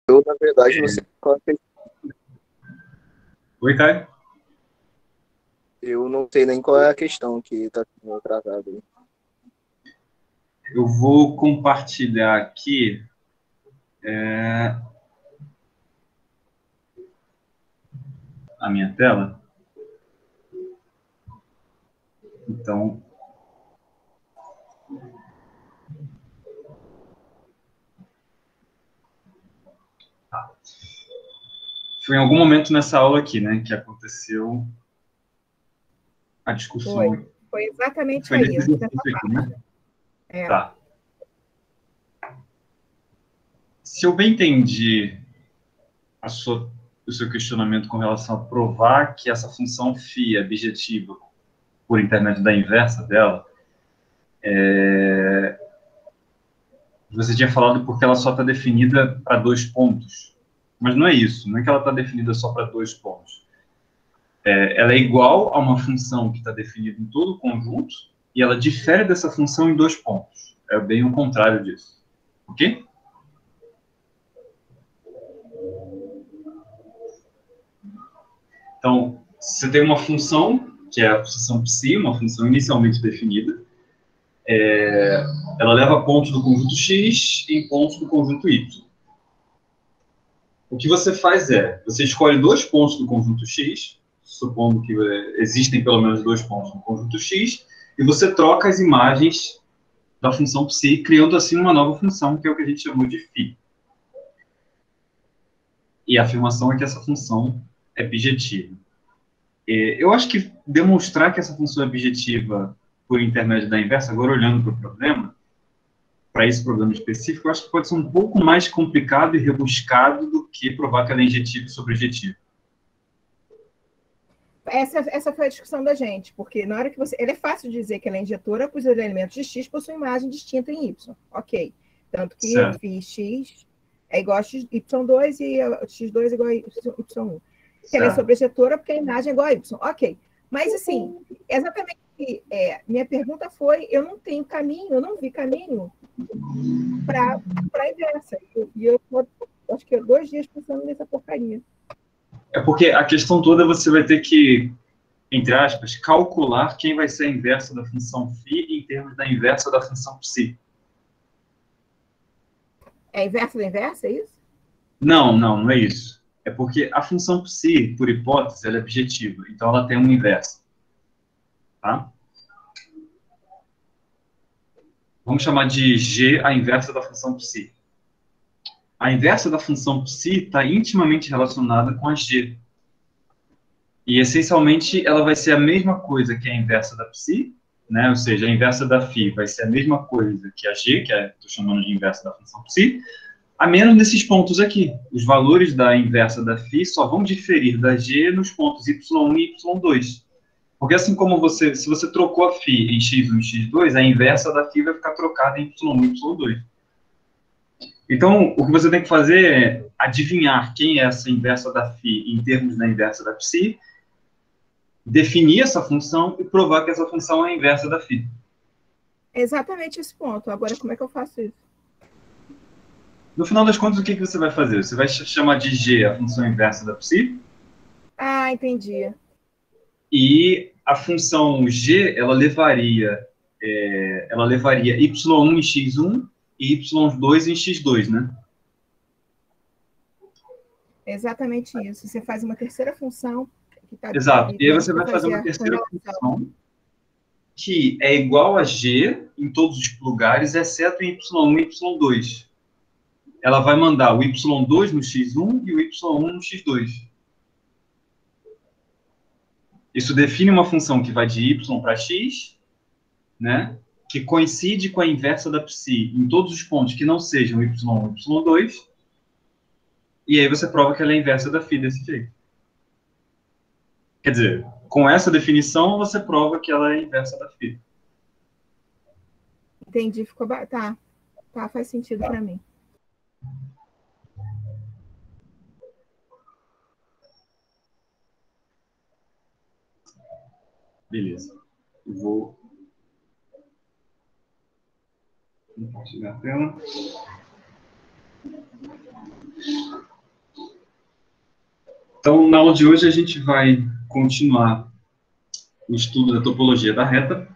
Eu, na verdade, não sei qual é a questão. Oi, Caio? Eu não sei nem qual é a questão que está sendo tratada aí. Eu vou compartilhar aqui é, a minha tela. Então, foi em algum momento nessa aula aqui, né, que aconteceu a Foi. discussão. Foi exatamente Foi aí, nesse antes dessa exercício aqui, parte. né? É. Tá. Se eu bem entendi o seu questionamento com relação a provar que essa função φ é bijetiva por intermédio da inversa dela, você tinha falado porque ela só está definida para dois pontos. Mas não é isso, não é que ela está definida só para dois pontos. Ela é igual a uma função que está definida em todo o conjunto e ela difere dessa função em dois pontos. É bem o contrário disso. Ok? Então, você tem uma função, que é a função ψ, uma função inicialmente definida. Ela leva pontos do conjunto x em pontos do conjunto y. O que você faz é, você escolhe dois pontos do conjunto x, supondo que existem pelo menos dois pontos no conjunto x, e você troca as imagens da função ψ, criando assim uma nova função, que é o que a gente chamou de φ. E a afirmação é que essa função é bijetiva. Eu acho que demonstrar que essa função é bijetiva por intermédio da inversa, agora olhando para o problema, para esse problema específico, eu acho que pode ser um pouco mais complicado e rebuscado do que provar que ela é injetiva e sobrejetiva. Essa foi a discussão da gente, porque na hora que você. Ele é fácil de dizer que ela é injetora, pois os elementos de x possuem imagem distinta em y. Ok. Tanto que Certo. φx é igual a y2 e x2 é igual a y1. Que ela é Certo. sobrejetora porque a imagem é igual a y. Ok. Mas, assim, exatamente. Minha pergunta foi: eu não tenho caminho, eu não vi caminho para a inversa. E eu acho que 2 dias pensando nessa porcaria. É porque a questão toda você vai ter que, entre aspas, calcular quem vai ser a inversa da função φ em termos da inversa da função ψ. É a inversa da inversa, é isso? Não é isso. É porque a função ψ, por hipótese, ela é objetiva, então ela tem uma inversa. Tá? Vamos chamar de g a inversa da função ψ. A inversa da função ψ está intimamente relacionada com a g. E, essencialmente, ela vai ser a mesma coisa que a inversa da ψ, né? Ou seja, a inversa da φ vai ser a mesma coisa que a g, que estou chamando de inversa da função ψ, a menos nesses pontos aqui. Os valores da inversa da φ só vão diferir da g nos pontos y1 e y2. Porque assim como se você trocou a φ em x1 e x2, a inversa da φ vai ficar trocada em y1 e y2. Então, o que você tem que fazer é adivinhar quem é essa inversa da φ em termos da inversa da ψ, definir essa função e provar que essa função é a inversa da φ. É exatamente esse ponto. Agora, como é que eu faço isso? No final das contas, o que você vai fazer? Você vai chamar de g a função inversa da ψ, Ah, entendi. e a função g, ela levaria y1 em x1 e y2 em x2, né? É exatamente isso. Você faz uma terceira função que está Exato. E aí tendo você que vai fazer fazer uma a terceira correlação. função que é igual a g em todos os lugares, exceto em y1 e y2. Ela vai mandar o y2 no x1 e o y1 no x2. Isso define uma função que vai de y para x, né? Que coincide com a inversa da ψ em todos os pontos que não sejam y1 e y2. E aí você prova que ela é a inversa da φ desse jeito. Quer dizer, com essa definição, você prova que ela é a inversa da φ. Entendi, ficou. Tá, faz sentido para mim. Beleza. Eu vou compartilhar a tela. Então, na aula de hoje, a gente vai continuar o estudo da topologia da reta.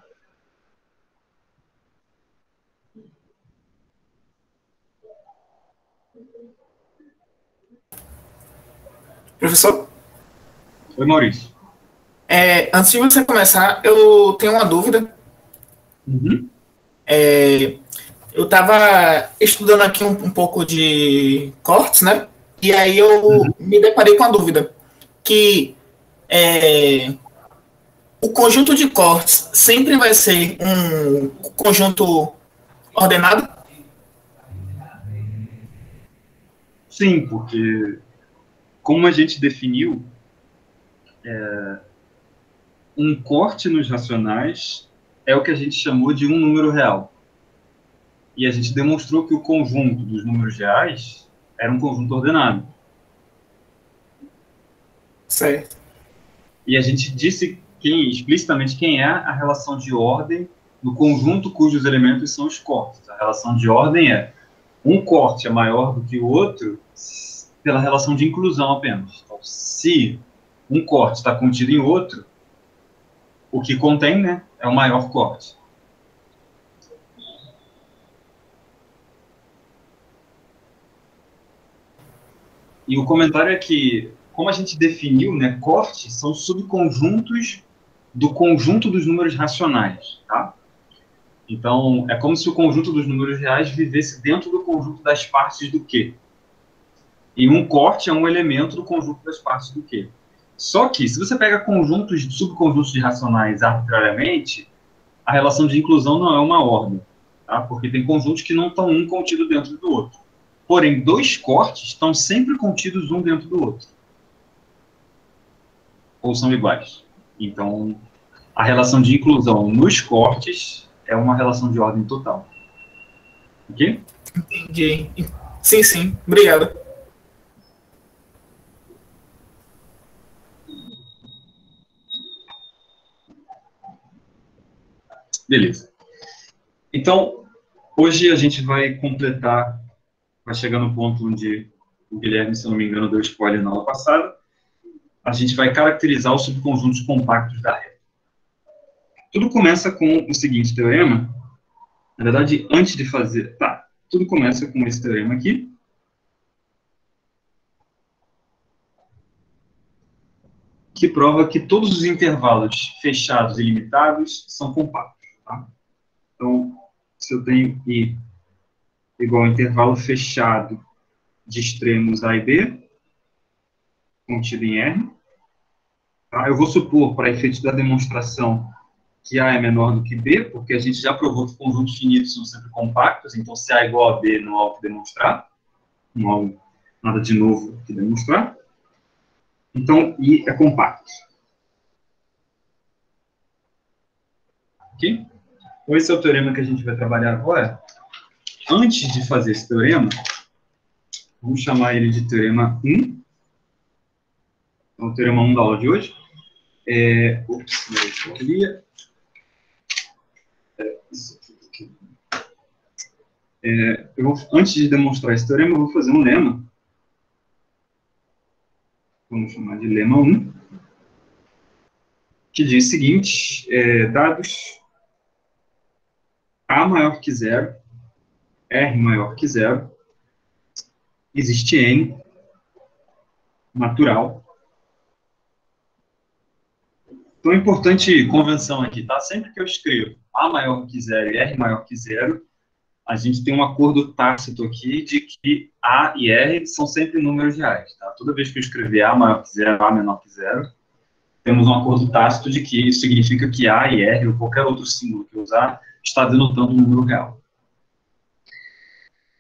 Professor, Oi, Maurício. antes de você começar, eu tenho uma dúvida. Uhum. Eu estava estudando aqui um pouco de cortes, né? E aí eu me deparei com a dúvida que o conjunto de cortes sempre vai ser um conjunto ordenado? Sim, porque, como a gente definiu, um corte nos racionais é o que a gente chamou de um número real. E a gente demonstrou que o conjunto dos números reais era um conjunto ordenado. Certo. E a gente disse explicitamente quem é a relação de ordem do conjunto cujos elementos são os cortes. A relação de ordem é um corte é maior do que o outro pela relação de inclusão apenas. Então, se um corte está contido em outro, o que contém, né, é o maior corte. E o comentário é que, como a gente definiu, né, cortes são subconjuntos do conjunto dos números racionais, tá? Então, é como se o conjunto dos números reais vivesse dentro do conjunto das partes do Q. E um corte é um elemento do conjunto das partes do Q. Só que, se você pega conjuntos, subconjuntos de racionais arbitrariamente, a relação de inclusão não é uma ordem, tá? Porque tem conjuntos que não estão um contido dentro do outro. Porém, dois cortes estão sempre contidos um dentro do outro. Ou são iguais. Então, a relação de inclusão nos cortes é uma relação de ordem total. Ok? Entendi. Sim, sim. Obrigado. Beleza. Então, hoje a gente vai completar, vai chegar no ponto onde o Guilherme, se eu não me engano, deu spoiler na aula passada. A gente vai caracterizar os subconjuntos compactos da reta. Tudo começa com o seguinte teorema. Na verdade, antes de fazer... Tá, tudo começa com esse teorema aqui. Que prova que todos os intervalos fechados e limitados são compactos. Tá? Então, se eu tenho I igual a intervalo fechado de extremos A e B, contido em R, tá? Eu vou supor, para efeito da demonstração, que A é menor do que B, porque a gente já provou que conjuntos finitos são sempre compactos, então se A é igual a B, não há o que demonstrar, não há nada de novo que demonstrar. Então, I é compacto. Ok? Então, esse é o teorema que a gente vai trabalhar agora. Antes de fazer esse teorema, vamos chamar ele de teorema 1. Então, o teorema 1 da aula de hoje. Eu queria... antes de demonstrar esse teorema, eu vou fazer um lema. Vamos chamar de lema 1. Que diz o seguinte, dados A maior que 0, R maior que 0, existe N natural. Então, é importante convenção aqui, tá? Sempre que eu escrevo A maior que 0 e R maior que 0, a gente tem um acordo tácito aqui de que A e R são sempre números reais, tá? Toda vez que eu escrever A maior que 0, A menor que 0, temos um acordo tácito de que isso significa que A e R, ou qualquer outro símbolo que eu usar, está denotando um número real.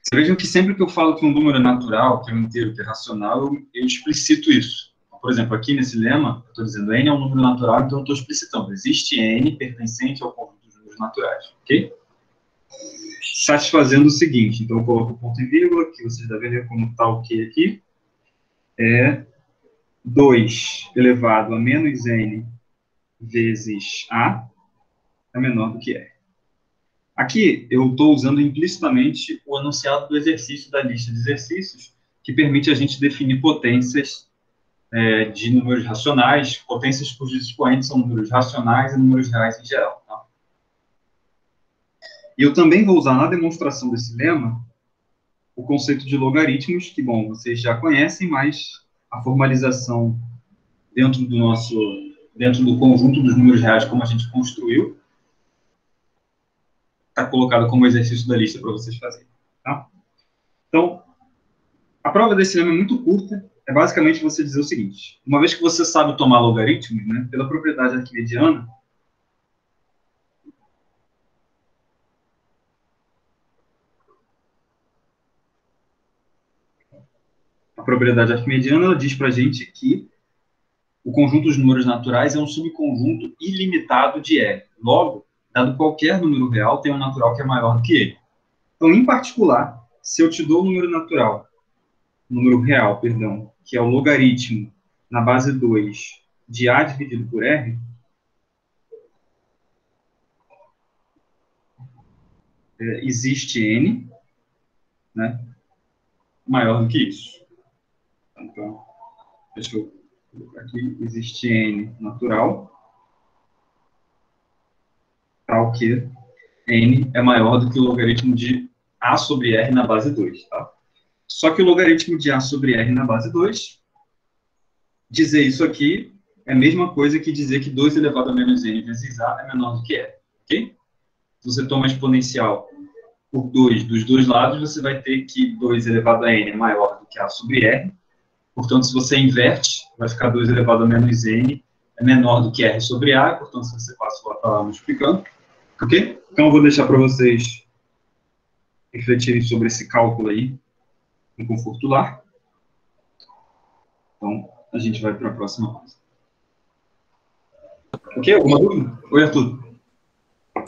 Vocês vejam que sempre que eu falo que um número é natural, que é um inteiro, que é racional, eu explicito isso. Por exemplo, aqui nesse lema, eu estou dizendo N é um número natural, então eu estou explicitando. Existe N pertencente ao conjunto dos números naturais, ok? Satisfazendo o seguinte, então eu coloco o ponto e vírgula, que vocês devem ver como está o Q aqui. 2 elevado a menos N vezes A é menor do que R. Aqui, eu estou usando implicitamente o enunciado do exercício da lista de exercícios, que permite a gente definir potências de números racionais, potências cujos expoentes são números racionais e números reais em geral. Tá? E eu também vou usar na demonstração desse lema o conceito de logaritmos, que, bom, vocês já conhecem, mas a formalização dentro do conjunto dos números reais, como a gente construiu, está colocado como exercício da lista para vocês fazerem. Tá? Então, a prova desse lema é muito curta, é basicamente você dizer o seguinte: uma vez que você sabe tomar logaritmos, né, pela propriedade arquimediana, a propriedade arquimediana ela diz para a gente que o conjunto dos números naturais é um subconjunto ilimitado de R. Logo, dado qualquer número real, tem um natural que é maior do que ele. Então, em particular, se eu te dou o número real, perdão, que é o logaritmo na base 2 de A dividido por R, existe N, né, maior do que isso. Então, deixa eu colocar aqui, existe N natural, tal que N é maior do que o logaritmo de A sobre R na base 2, tá? Só que o logaritmo de A sobre R na base 2, dizer isso aqui é a mesma coisa que dizer que 2 elevado a menos N vezes A é menor do que R, ok? Se você toma a exponencial por 2 dos dois lados, você vai ter que 2 elevado a N é maior do que A sobre R. Portanto, se você inverte, vai ficar 2 elevado a menos N é menor do que R sobre A. Portanto, se você passa a lá multiplicando, ok? Então, eu vou deixar para vocês refletirem sobre esse cálculo aí, em conforto lar. Então, a gente vai para a próxima coisa. Ok? Alguma dúvida? Oi, Arthur.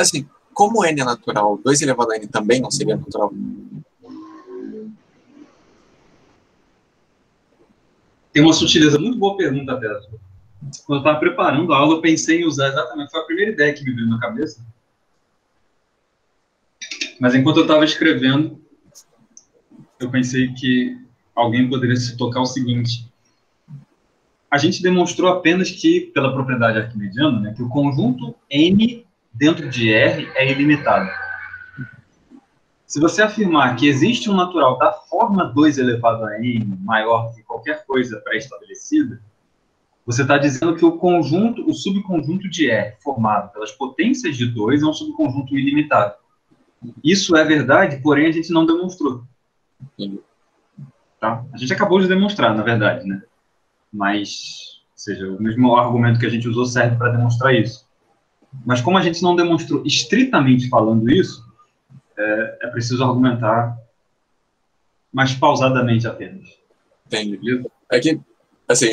Assim, como N é natural, 2 elevado a N também não seria natural? Tem uma sutileza, muito boa pergunta até. Quando eu estava preparando a aula, eu pensei em usar exatamente, foi a primeira ideia que me veio na cabeça. Mas enquanto eu estava escrevendo, eu pensei que alguém poderia se tocar o seguinte: a gente demonstrou apenas que, pela propriedade arquimediana, né, que o conjunto N dentro de R é ilimitado. Se você afirmar que existe um natural da forma 2 elevado a N maior que qualquer coisa pré-estabelecida, você está dizendo que o subconjunto de R formado pelas potências de 2 é um subconjunto ilimitado. Isso é verdade, porém a gente não demonstrou. Tá? A gente acabou de demonstrar, na verdade, né? Mas, ou seja, o mesmo argumento que a gente usou serve para demonstrar isso. Mas como a gente não demonstrou estritamente falando isso, é preciso argumentar mais pausadamente apenas. Entendi. Beleza? É que, assim,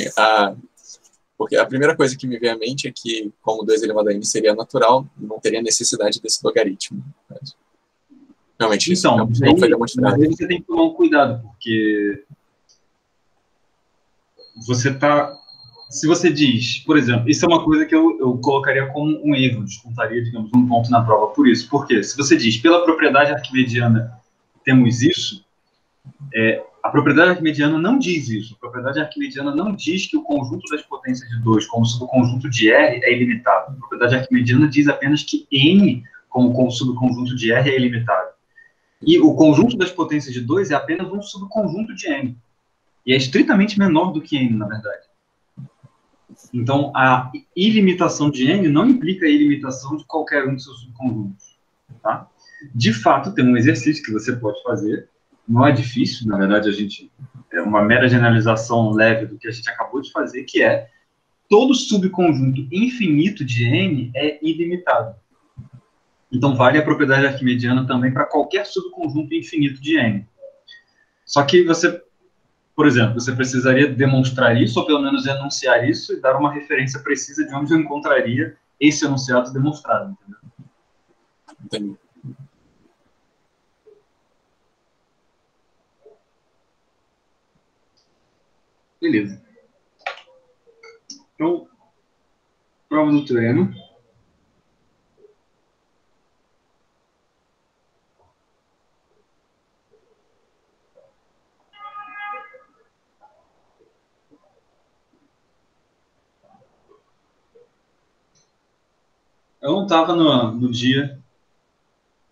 porque a primeira coisa que me vem à mente é que, como 2 elevado a N seria natural, não teria necessidade desse logaritmo. Mas, realmente, isso Então, não foi demonstrado. mas aí você tem que tomar um cuidado, porque você está... Se você diz, por exemplo, isso é uma coisa que eu colocaria como um erro, descontaria, digamos, um ponto na prova por isso. Por quê? Se você diz, pela propriedade arquimediana temos isso, a propriedade arquimediana não diz isso. A propriedade arquimediana não diz que o conjunto das potências de 2, como subconjunto de R, é ilimitado. A propriedade arquimediana diz apenas que N, como subconjunto de R, é ilimitado. E o conjunto das potências de 2 é apenas um subconjunto de N. E é estritamente menor do que N, na verdade. Então, a ilimitação de N não implica a ilimitação de qualquer um de seus subconjuntos. Tá? De fato, tem um exercício que você pode fazer, não é difícil, na verdade, é uma mera generalização leve do que a gente acabou de fazer, que é todo subconjunto infinito de N é ilimitado. Então, vale a propriedade arquimediana também para qualquer subconjunto infinito de N. Só que você, por exemplo, você precisaria demonstrar isso, ou pelo menos enunciar isso, e dar uma referência precisa de onde eu encontraria esse enunciado demonstrado, entendeu? Entendi. Beleza. Então, prova do treino. Eu não estava no dia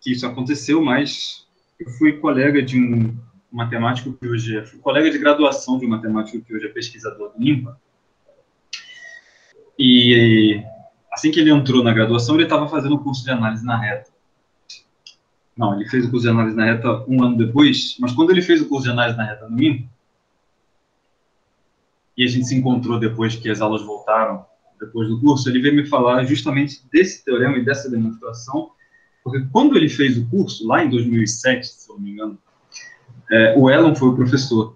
que isso aconteceu, mas eu fui colega de um matemático que hoje é... Fui colega de graduação de um matemático que hoje é pesquisador do INPA. E assim que ele entrou na graduação, ele estava fazendo o curso de análise na reta. Não, ele fez o curso de análise na reta um ano depois, mas quando ele fez o curso de análise na reta no INPA, e a gente se encontrou depois que as aulas voltaram, depois do curso, ele veio me falar justamente desse teorema e dessa demonstração, porque quando ele fez o curso, lá em 2007, se eu não me engano, o Elon foi o professor.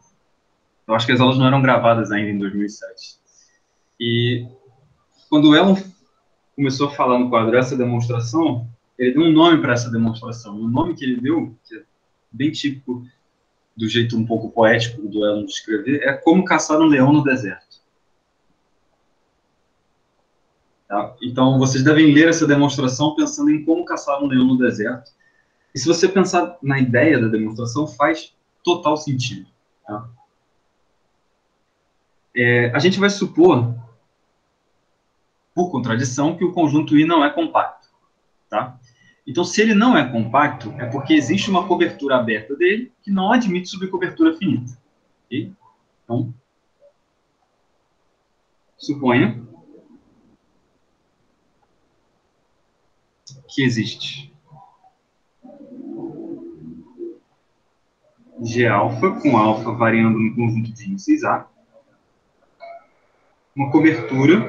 Eu acho que as aulas não eram gravadas ainda em 2007. E quando o Elon começou a falar no quadro essa demonstração, ele deu um nome para essa demonstração. O nome que ele deu, que é bem típico do jeito um pouco poético do Elon de escrever, é Como Caçar um Leão no Deserto. Tá? Então, vocês devem ler essa demonstração pensando em como caçar um leão no deserto. E se você pensar na ideia da demonstração, faz total sentido. Tá? A gente vai supor, por contradição, que o conjunto I não é compacto. Tá? Então, se ele não é compacto, é porque existe uma cobertura aberta dele que não admite subcobertura finita. Okay? Então, suponha que existe G-alfa, com alfa variando no conjunto de índices A, uma cobertura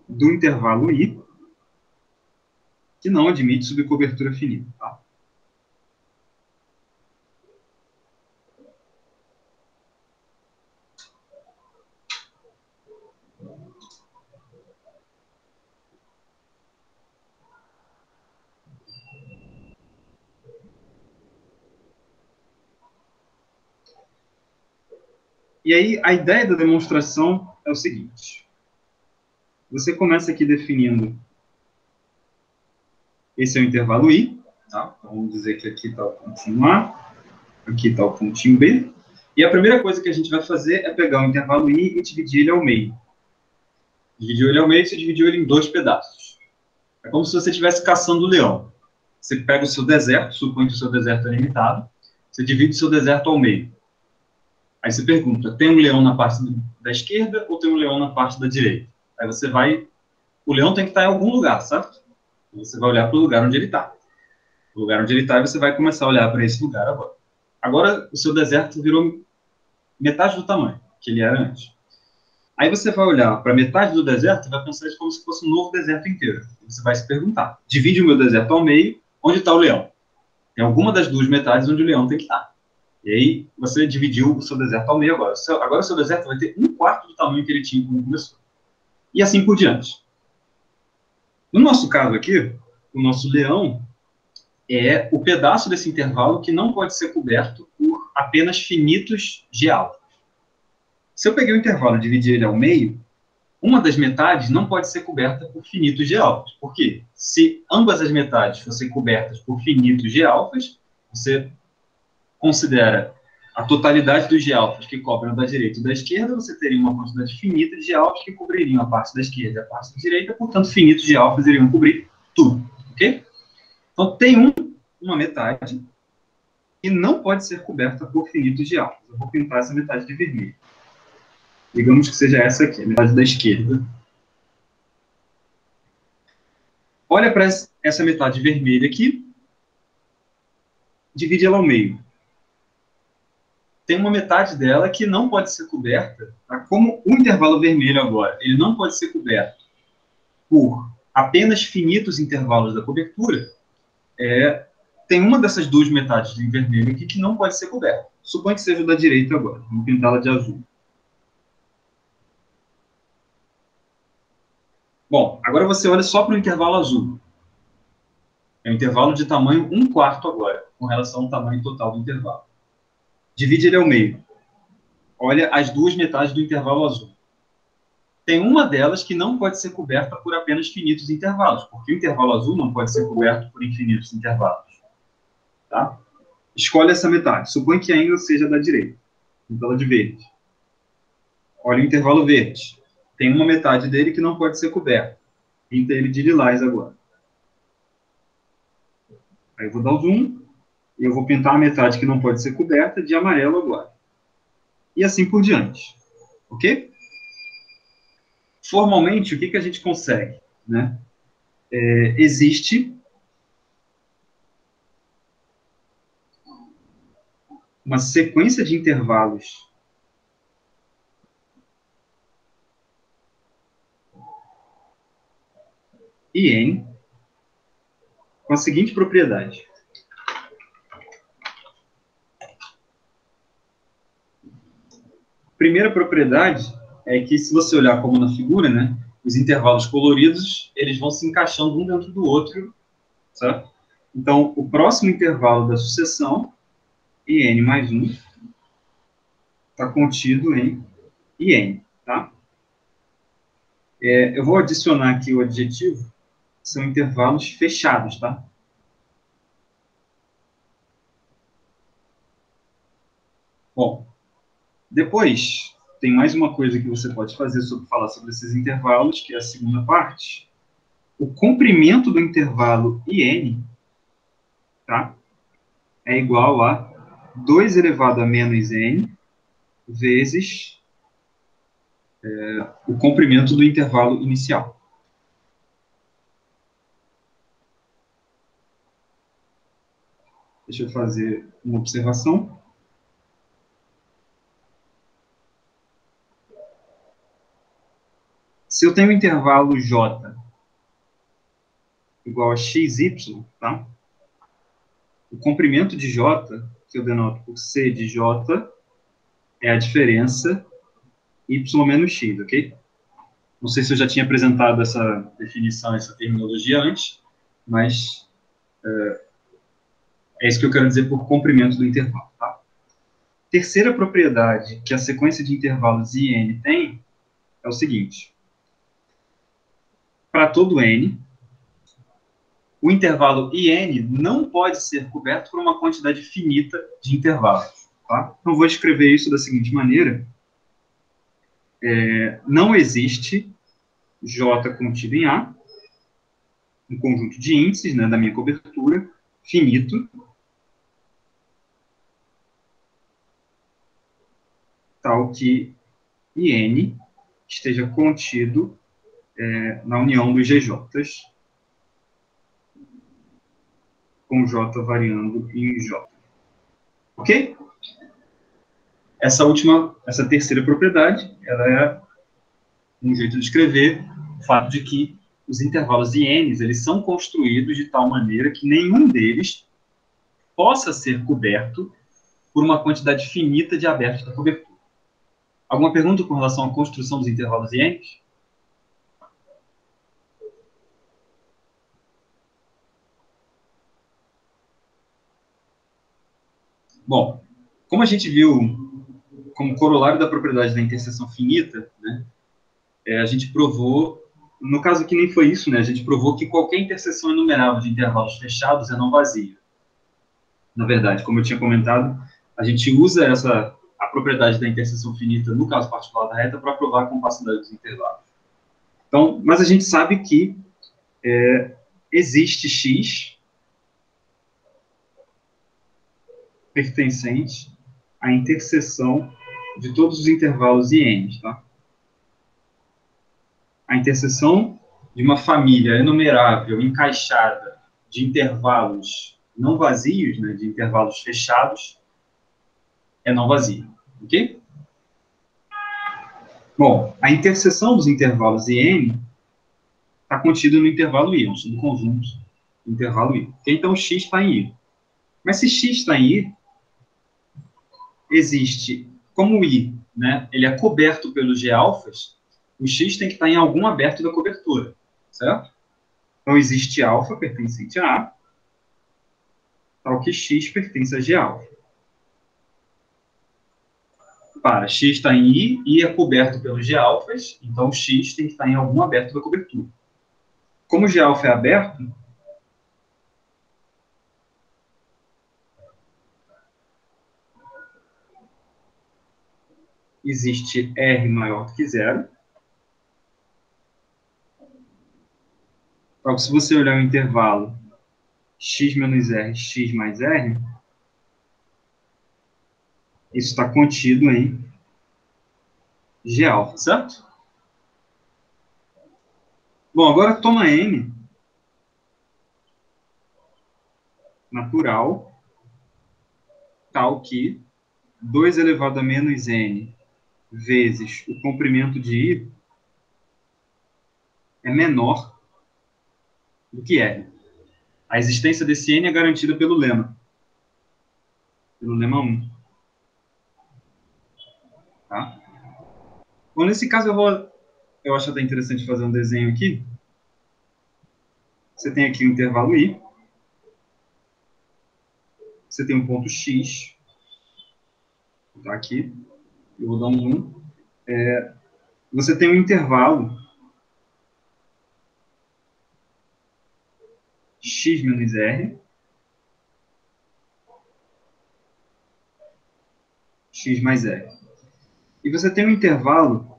do intervalo I, que não admite subcobertura finita. Tá? E aí, a ideia da demonstração é o seguinte. Você começa aqui definindo... Esse é o intervalo I. Tá? Vamos dizer que aqui está o pontinho A, aqui está o pontinho B. E a primeira coisa que a gente vai fazer é pegar o intervalo I e dividir ele ao meio. Dividiu ele ao meio, você dividiu ele em 2 pedaços. É como se você estivesse caçando o leão. Você pega o seu deserto, supõe que o seu deserto é limitado, você divide o seu deserto ao meio. Aí você pergunta, tem um leão na parte da esquerda ou tem um leão na parte da direita? Aí você vai... O leão tem que estar em algum lugar, certo? Você vai olhar para o lugar onde ele está. O lugar onde ele está, e você vai começar a olhar para esse lugar agora. Agora, o seu deserto virou metade do tamanho que ele era antes. Aí você vai olhar para metade do deserto e vai pensar isso como se fosse um novo deserto inteiro. Você vai se perguntar, divide o meu deserto ao meio, onde está o leão? Tem alguma das 2 metades onde o leão tem que estar. E aí, você dividiu o seu deserto ao meio agora. Agora o seu deserto vai ter 1/4 do tamanho que ele tinha quando começou. E assim por diante. No nosso caso aqui, o nosso leão é o pedaço desse intervalo que não pode ser coberto por apenas finitos G-alfa. Se eu peguei o intervalo e dividi ele ao meio, uma das metades não pode ser coberta por finitos G-alfas. Por quê? Se ambas as metades fossem cobertas por finitos G-alfas, você considera a totalidade dos G-alfas que cobrem da direita e da esquerda, você teria uma quantidade finita de G-alfas que cobririam a parte da esquerda e a parte da direita, portanto, finitos G-alfas iriam cobrir tudo. Ok? Então, tem uma metade que não pode ser coberta por finitos G-alfas. Eu vou pintar essa metade de vermelho. Digamos que seja essa aqui, a metade da esquerda. Olha para essa metade vermelha aqui, divide ela ao meio. Tem uma metade dela que não pode ser coberta, tá? Como o intervalo vermelho agora, ele não pode ser coberto por apenas finitos intervalos da cobertura, tem uma dessas 2 metades de vermelho aqui que não pode ser coberta. Suponha que seja da direita agora. Vamos pintá-la de azul. Bom, agora você olha só para o intervalo azul. É um intervalo de tamanho 1/4 agora, com relação ao tamanho total do intervalo. Divide ele ao meio. Olha as 2 metades do intervalo azul. Tem uma delas que não pode ser coberta por apenas finitos intervalos, porque o intervalo azul não pode ser coberto por infinitos intervalos. Tá? Escolhe essa metade. Suponha que ainda seja da direita. Então, ela de verde. Olha o intervalo verde. tem uma metade dele que não pode ser coberta. Pinta ele de lilás agora. Aí eu vou dar o zoom, e eu vou pintar a metade que não pode ser coberta de amarelo agora. E assim por diante. Ok? Formalmente, o que a gente consegue? Né? Existe uma sequência de intervalos IN com a seguinte propriedade. Primeira propriedade é que, se você olhar como na figura, né, os intervalos coloridos, eles vão se encaixando um dentro do outro, certo? Então, o próximo intervalo da sucessão, IN mais 1, está contido em IN, tá? Eu vou adicionar aqui o adjetivo, são intervalos fechados, tá? Bom, depois, tem mais uma coisa que você pode fazer sobre falar sobre esses intervalos, que é a segunda parte. O comprimento do intervalo IN, tá, é igual a 2 elevado a menos n vezes o comprimento do intervalo inicial. Deixa eu fazer uma observação. Se eu tenho um intervalo j igual a xy, tá? O comprimento de j, que eu denoto por c de j, é a diferença y menos x, ok? Não sei se eu já tinha apresentado essa definição, essa terminologia antes, mas é isso que eu quero dizer por comprimento do intervalo, tá? Terceira propriedade que a sequência de intervalos IN tem é o seguinte. Para todo n, o intervalo IN não pode ser coberto por uma quantidade finita de intervalos, tá? Então, vou escrever isso da seguinte maneira. Não existe J contido em A, um conjunto de índices, né, da minha cobertura, finito, tal que IN esteja contido na união dos GJs, com J variando em J. Ok? Essa terceira propriedade, ela é um jeito de escrever o fato de que os intervalos INs, eles são construídos de tal maneira que nenhum deles possa ser coberto por uma quantidade finita de abertos da cobertura. Alguma pergunta com relação à construção dos intervalos INs? Bom, como a gente viu como corolário da propriedade da interseção finita, né, a gente provou, no caso aqui nem foi isso, né, a gente provou que qualquer interseção enumerável de intervalos fechados é não vazia. Na verdade, como eu tinha comentado, a gente usa a propriedade da interseção finita, no caso particular da reta, para provar a compacidade dos intervalos. Então, mas a gente sabe que existe x pertencente à interseção de todos os intervalos IN, tá? A interseção de uma família enumerável, encaixada, de intervalos não vazios, né, de intervalos fechados, é não vazia, ok? Bom, a interseção dos intervalos IN está contida no intervalo I, no conjunto do intervalo I. Okay? Então, x está em I. Mas se x está em I, existe, como o I, né, ele é coberto pelos G-alfas, o x tem que estar em algum aberto da cobertura, certo? Então, existe alfa pertencente a A, tal que x pertence a G-alfa. Para x está em I, I é coberto pelos G-alfas, então x tem que estar em algum aberto da cobertura. Como o G-alfa é aberto, existe R maior do que zero, Só que se você olhar o intervalo x menos r, x mais r, isso está contido em G-alfa, certo? Bom, agora toma n natural tal que 2 elevado a menos n vezes o comprimento de I é menor do que R. A existência desse n é garantida pelo lema 1. Tá? Bom, nesse caso eu acho até interessante fazer um desenho aqui. Você tem aqui o intervalo I, você tem um ponto X, tá aqui, eu vou dar um zoom. Você tem um intervalo x menos r, x mais r. E você tem um intervalo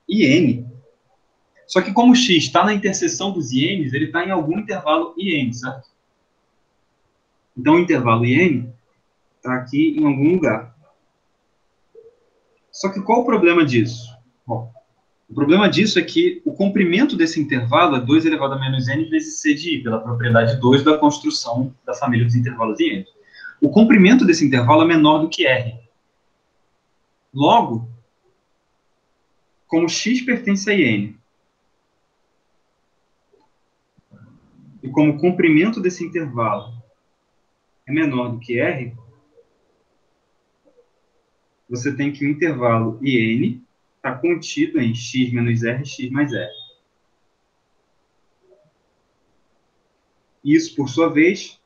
IN, só que como x está na interseção dos INs, ele está em algum intervalo IN, certo? Então o intervalo IN está aqui em algum lugar. Só que qual o problema disso? Bom, o problema disso é que o comprimento desse intervalo é 2 elevado a menos n vezes c de I, pela propriedade 2 da construção da família dos intervalos IN. O comprimento desse intervalo é menor do que R. Logo, como x pertence a IN, e como o comprimento desse intervalo é menor do que R, você tem que o intervalo IN está contido em x menos r, x mais r. Isso, por sua vez,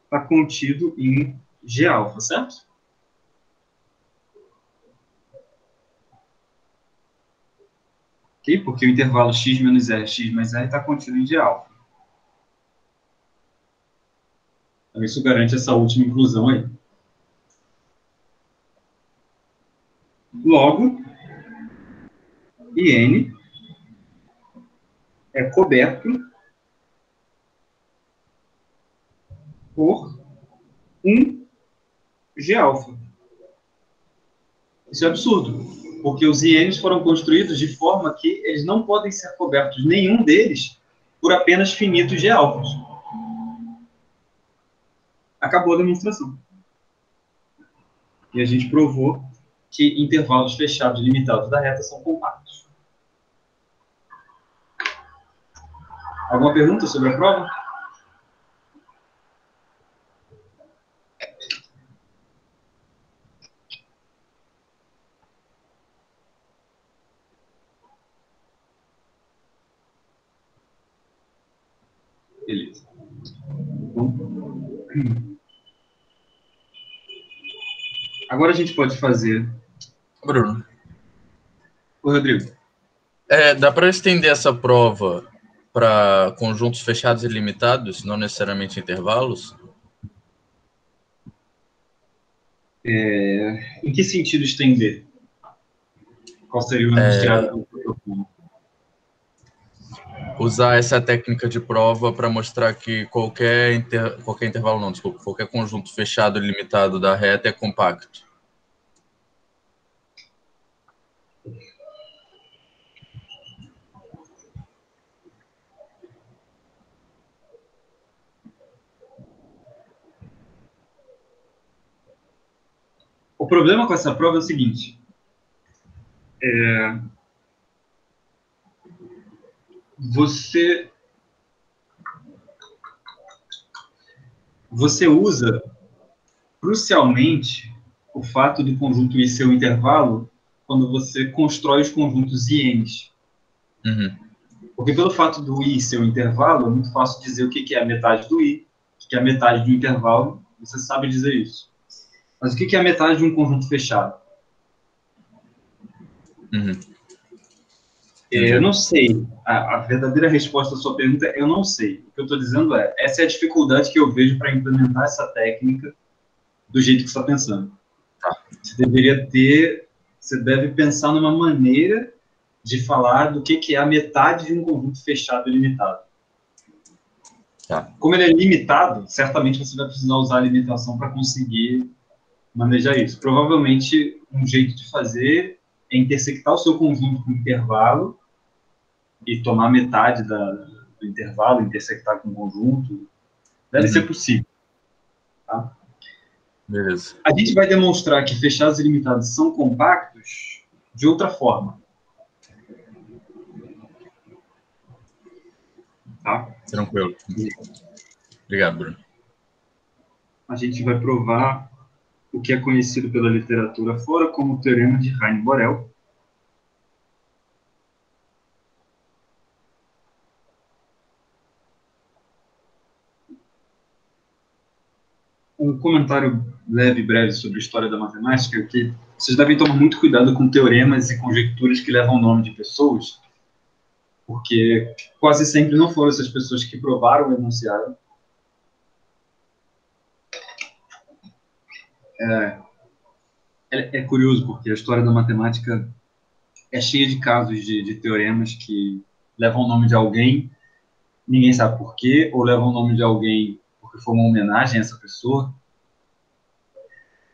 está contido em G-alfa, certo? Ok? Porque o intervalo x menos r, x mais r está contido em G-alfa. Então, isso garante essa última inclusão aí. Logo, IN é coberto por 1 G-alfa. Isso é absurdo, porque os INs foram construídos de forma que eles não podem ser cobertos, nenhum deles, por apenas finitos G-alfas. Acabou a demonstração. E a gente provou que intervalos fechados limitados da reta são compactos. Alguma pergunta sobre a prova? Beleza. Agora a gente pode fazer... Bruno, Ô, Rodrigo. dá para estender essa prova para conjuntos fechados e limitados, não necessariamente intervalos? Em que sentido estender? Qual seria o enunciado do protocolo? Usar essa técnica de prova para mostrar que qualquer intervalo, não, desculpa, qualquer conjunto fechado e limitado da reta é compacto. O problema com essa prova é o seguinte. Você usa crucialmente o fato do conjunto I ser um intervalo quando você constrói os conjuntos INs. Uhum. Porque pelo fato do I ser um intervalo, é muito fácil dizer o que é a metade do I, o que é a metade do intervalo, você sabe dizer isso. Mas o que é a metade de um conjunto fechado? Uhum. Eu não sei. A verdadeira resposta à sua pergunta é eu não sei. O que eu estou dizendo é, essa é a dificuldade que eu vejo para implementar essa técnica do jeito que você está pensando. Você deve pensar numa maneira de falar do que é a metade de um conjunto fechado e limitado. Tá. Como ele é limitado, certamente você vai precisar usar a limitação para conseguir manejar isso. Provavelmente, um jeito de fazer é intersectar o seu conjunto com intervalo e tomar metade do intervalo, intersectar com o conjunto. Deve ser possível. Tá? Beleza. A gente vai demonstrar que fechados e limitados são compactos de outra forma. Tá? Tranquilo. Obrigado, Bruno. A gente vai provar o que é conhecido pela literatura fora como o teorema de Heine-Borel. Um comentário leve e breve sobre a história da matemática é que vocês devem tomar muito cuidado com teoremas e conjecturas que levam o nome de pessoas, porque quase sempre não foram essas pessoas que provaram o enunciado. É curioso, porque a história da matemática é cheia de casos de teoremas que levam o nome de alguém, ninguém sabe por quê, ou levam o nome de alguém porque foi uma homenagem a essa pessoa.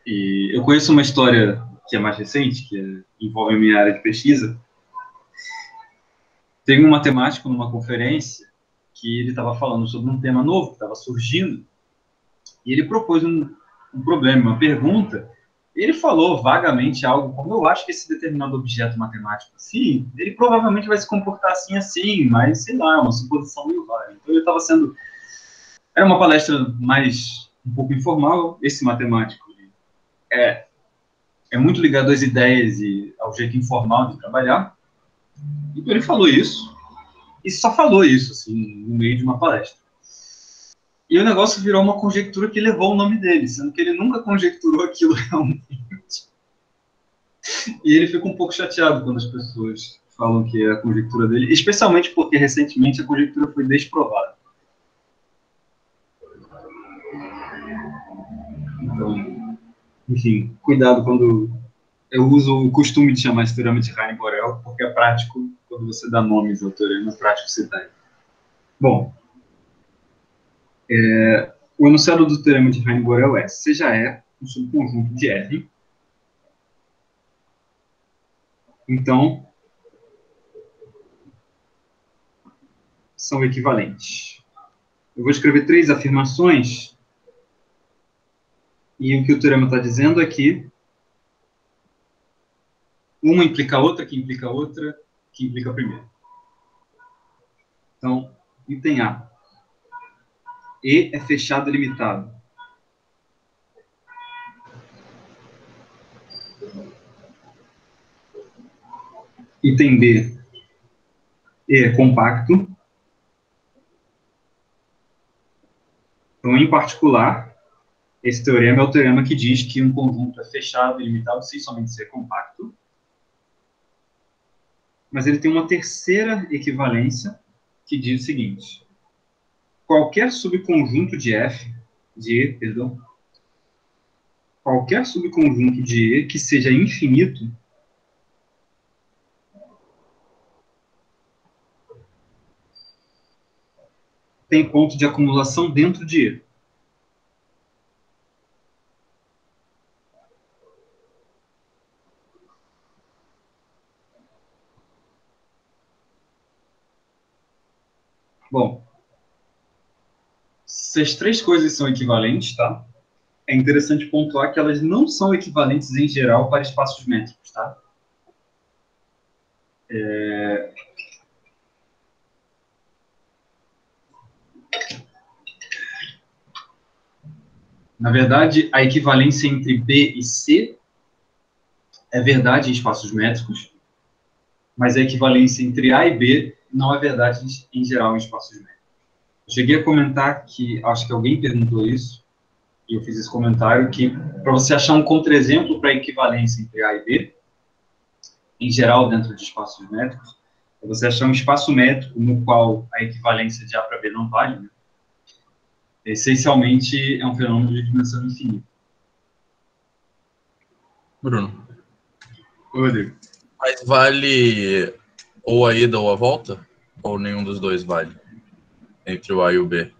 E eu conheço uma história que é mais recente, que envolve a minha área de pesquisa. Teve um matemático numa conferência que ele estava falando sobre um tema novo que estava surgindo, e ele propôs um problema, uma pergunta. Ele falou vagamente algo como: eu acho que esse determinado objeto matemático assim, ele provavelmente vai se comportar assim, mas sei lá, é uma suposição meio vaga. Então ele estava sendo... Era uma palestra mais um pouco informal. Esse matemático é muito ligado às ideias e ao jeito informal de trabalhar. Então ele falou isso, e só falou isso, assim, no meio de uma palestra. E o negócio virou uma conjectura que levou o nome dele, sendo que ele nunca conjecturou aquilo realmente. E ele fica um pouco chateado quando as pessoas falam que é a conjectura dele, especialmente porque recentemente a conjectura foi desprovada. Então, enfim, cuidado quando eu uso o costume de chamar esse teorema de Heine-Borel, porque é prático quando você dá nomes ao teorema, é prático citar ele. Bom, o enunciado do teorema de Heine-Borel é: C já é um subconjunto de R, então são equivalentes. Eu vou escrever 3 afirmações, e o que o teorema está dizendo é que uma implica a outra, que implica a outra, que implica a primeira. Então, item A. E é fechado e limitado. Item B. E é compacto. Então, em particular, esse teorema é o teorema que diz que um conjunto é fechado e limitado sem somente ser compacto. Mas ele tem uma terceira equivalência que diz o seguinte: qualquer subconjunto de qualquer subconjunto de E que seja infinito tem ponto de acumulação dentro de E. Bom, se as 3 coisas são equivalentes, tá? É interessante pontuar que elas não são equivalentes em geral para espaços métricos, tá? Na verdade, a equivalência entre B e C é verdade em espaços métricos, mas a equivalência entre A e B não é verdade em geral em espaços métricos. Eu cheguei a comentar que, acho que alguém perguntou isso, e eu fiz esse comentário, que para você achar um contra-exemplo para a equivalência entre A e B, em geral dentro de espaços métricos, é você achar um espaço métrico no qual a equivalência de A para B não vale, né? Essencialmente é um fenômeno de dimensão infinita. Bruno. Rodrigo. Mas vale ou a ida ou a volta? Ou nenhum dos dois vale? Entre o A e o B?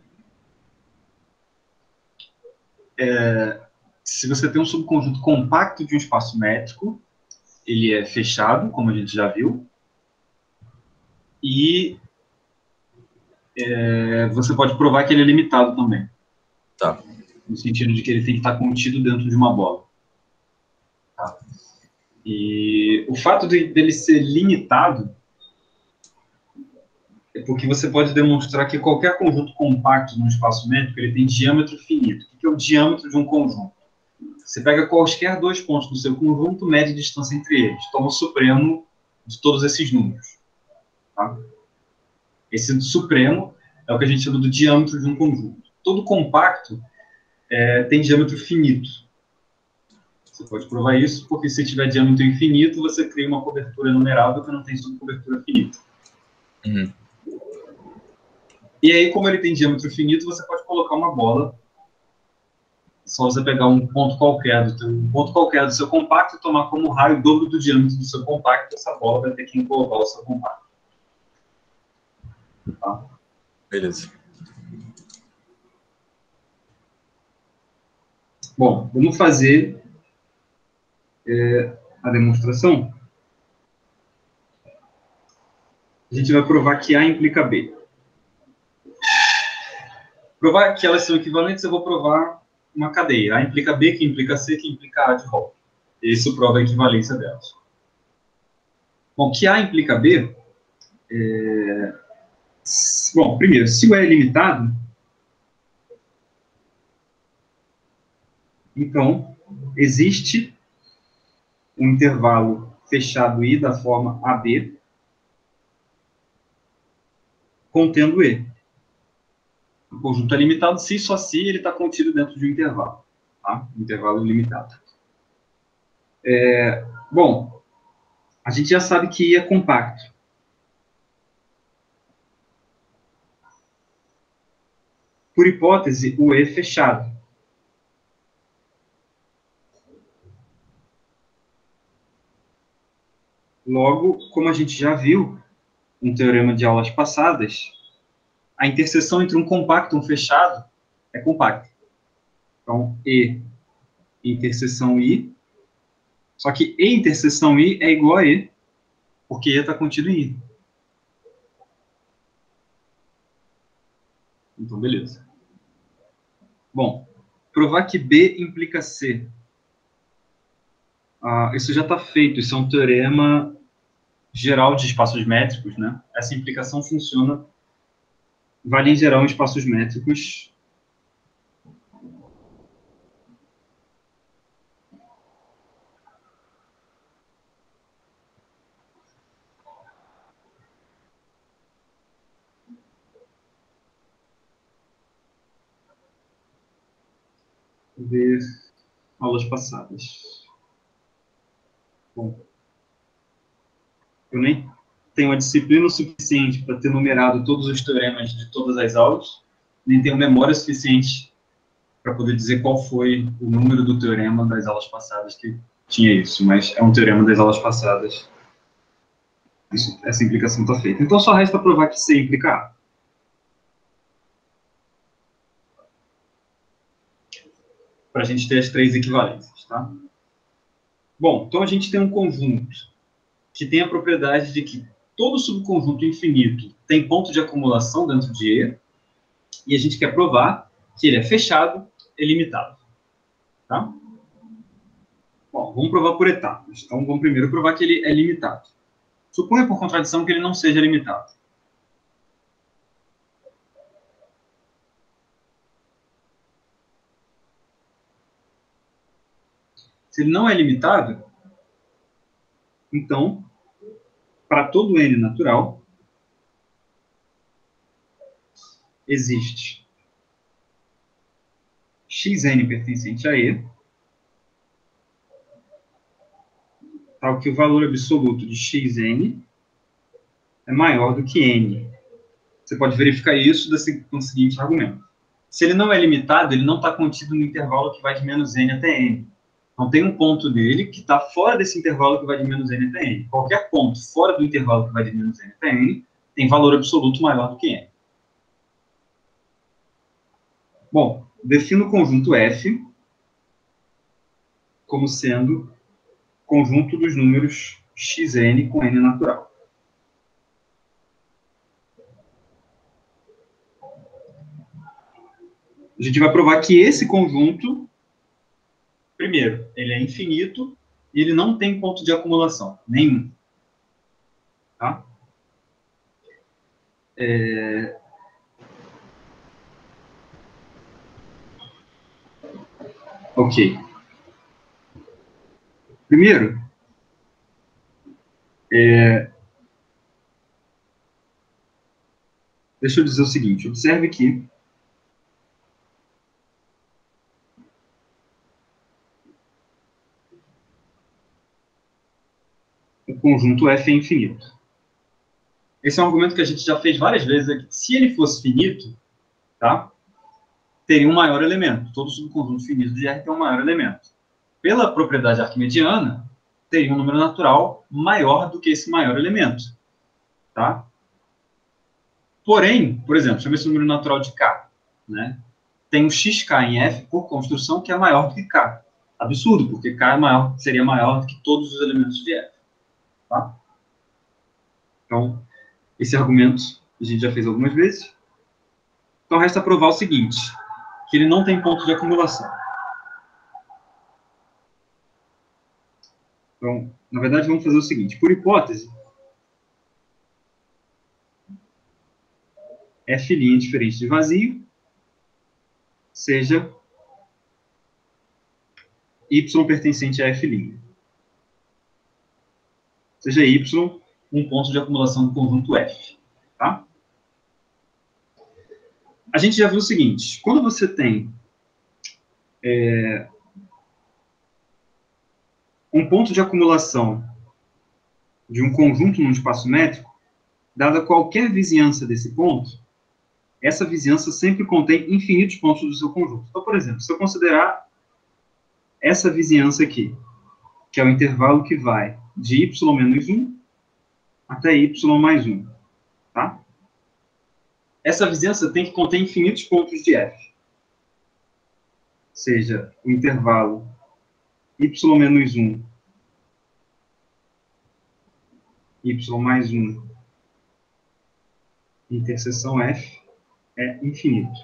Se você tem um subconjunto compacto de um espaço métrico, ele é fechado, como a gente já viu, e você pode provar que ele é limitado também. Tá. No sentido de que ele tem que estar contido dentro de uma bola. Tá? E o fato dele ser limitado é porque você pode demonstrar que qualquer conjunto compacto num espaço métrico ele tem diâmetro finito. O que é o diâmetro de um conjunto? Você pega quaisquer dois pontos do seu conjunto, mede a distância entre eles. Toma o supremo de todos esses números. Tá? Esse supremo é o que a gente chama do diâmetro de um conjunto. Todo compacto tem diâmetro finito. Você pode provar isso, porque se tiver diâmetro infinito, você cria uma cobertura enumerável que não tem subcobertura finita. Uhum. E aí, como ele tem diâmetro finito, você pode colocar uma bola. Só você pegar um ponto qualquer do seu compacto e tomar como raio o dobro do diâmetro do seu compacto, essa bola vai ter que encovar o seu compacto. Tá? Beleza. Bom, vamos fazer a demonstração. A gente vai provar que A implica B. Provar que elas são equivalentes, eu vou provar uma cadeia. A implica B, que implica C, que implica A de volta. Isso prova a equivalência delas. Bom, que A implica B... Bom, primeiro, se o E é limitado, então, existe um intervalo fechado I da forma AB contendo E. O conjunto é limitado se só se ele está contido dentro de um intervalo. Tá? Um intervalo limitado. Bom, a gente já sabe que I é compacto. Por hipótese, o E é fechado. Logo, como a gente já viu, um teorema de aulas passadas, a interseção entre um compacto e um fechado é compacta. Então, E interseção I, só que E interseção I é igual a E, porque E está contido em I. Então, beleza. Bom, provar que B implica C. Isso já está feito, isso é um teorema geral de espaços métricos, né? Essa implicação funciona, vale em geral em espaços métricos. Vou ver aulas passadas. Bom, eu nem tenho a disciplina suficiente para ter numerado todos os teoremas de todas as aulas, nem tenho memória suficiente para poder dizer qual foi o número do teorema das aulas passadas que tinha isso, mas é um teorema das aulas passadas. Essa implicação está feita. Então, só resta provar que C implica A. Para a gente ter as três equivalências, tá? Bom, então a gente tem um conjunto que tem a propriedade de que todo subconjunto infinito tem ponto de acumulação dentro de E, e a gente quer provar que ele é fechado e limitado. Tá? Bom, vamos provar por etapas. Então, vamos primeiro provar que ele é limitado. Suponha, por contradição, que ele não seja limitado. Se ele não é limitado, então, para todo N natural, existe Xn pertencente a E, tal que o valor absoluto de Xn é maior do que N. Você pode verificar isso com o seguinte argumento. Se ele não é limitado, ele não está contido no intervalo que vai de menos N até N. Então, tem um ponto dele que está fora desse intervalo que vai de menos n até n. Qualquer ponto fora do intervalo que vai de menos n até n tem valor absoluto maior do que n. Bom, defino o conjunto F como sendo conjunto dos números xn com n natural. A gente vai provar que esse conjunto, primeiro, ele é infinito e ele não tem ponto de acumulação, nenhum. Tá? Ok. Primeiro, deixa eu dizer o seguinte, observe que o conjunto F é infinito. Esse é um argumento que a gente já fez várias vezes aqui. Se ele fosse finito, tá, teria um maior elemento. Todo subconjunto finito de R tem um maior elemento. Pela propriedade arquimediana, teria um número natural maior do que esse maior elemento. Tá? Porém, por exemplo, chama esse número natural de K. Né? Tem um xk em F, por construção, que é maior do que K. Absurdo, porque K seria maior do que todos os elementos de F. Tá? Então, esse argumento a gente já fez algumas vezes. Então, resta provar o seguinte, que ele não tem ponto de acumulação. Então, na verdade, vamos fazer o seguinte. Por hipótese, F' diferente de vazio seja y pertencente a F'. Seja y um ponto de acumulação do conjunto F. Tá? A gente já viu o seguinte, quando você tem um ponto de acumulação de um conjunto num espaço métrico, dada qualquer vizinhança desse ponto, essa vizinhança sempre contém infinitos pontos do seu conjunto. Então, por exemplo, se eu considerar essa vizinhança aqui, que é o intervalo que vai de y menos 1 até y mais 1, tá? Essa vizinhança tem que conter infinitos pontos de F. Seja o intervalo y menos 1, y mais 1, interseção F, é infinito.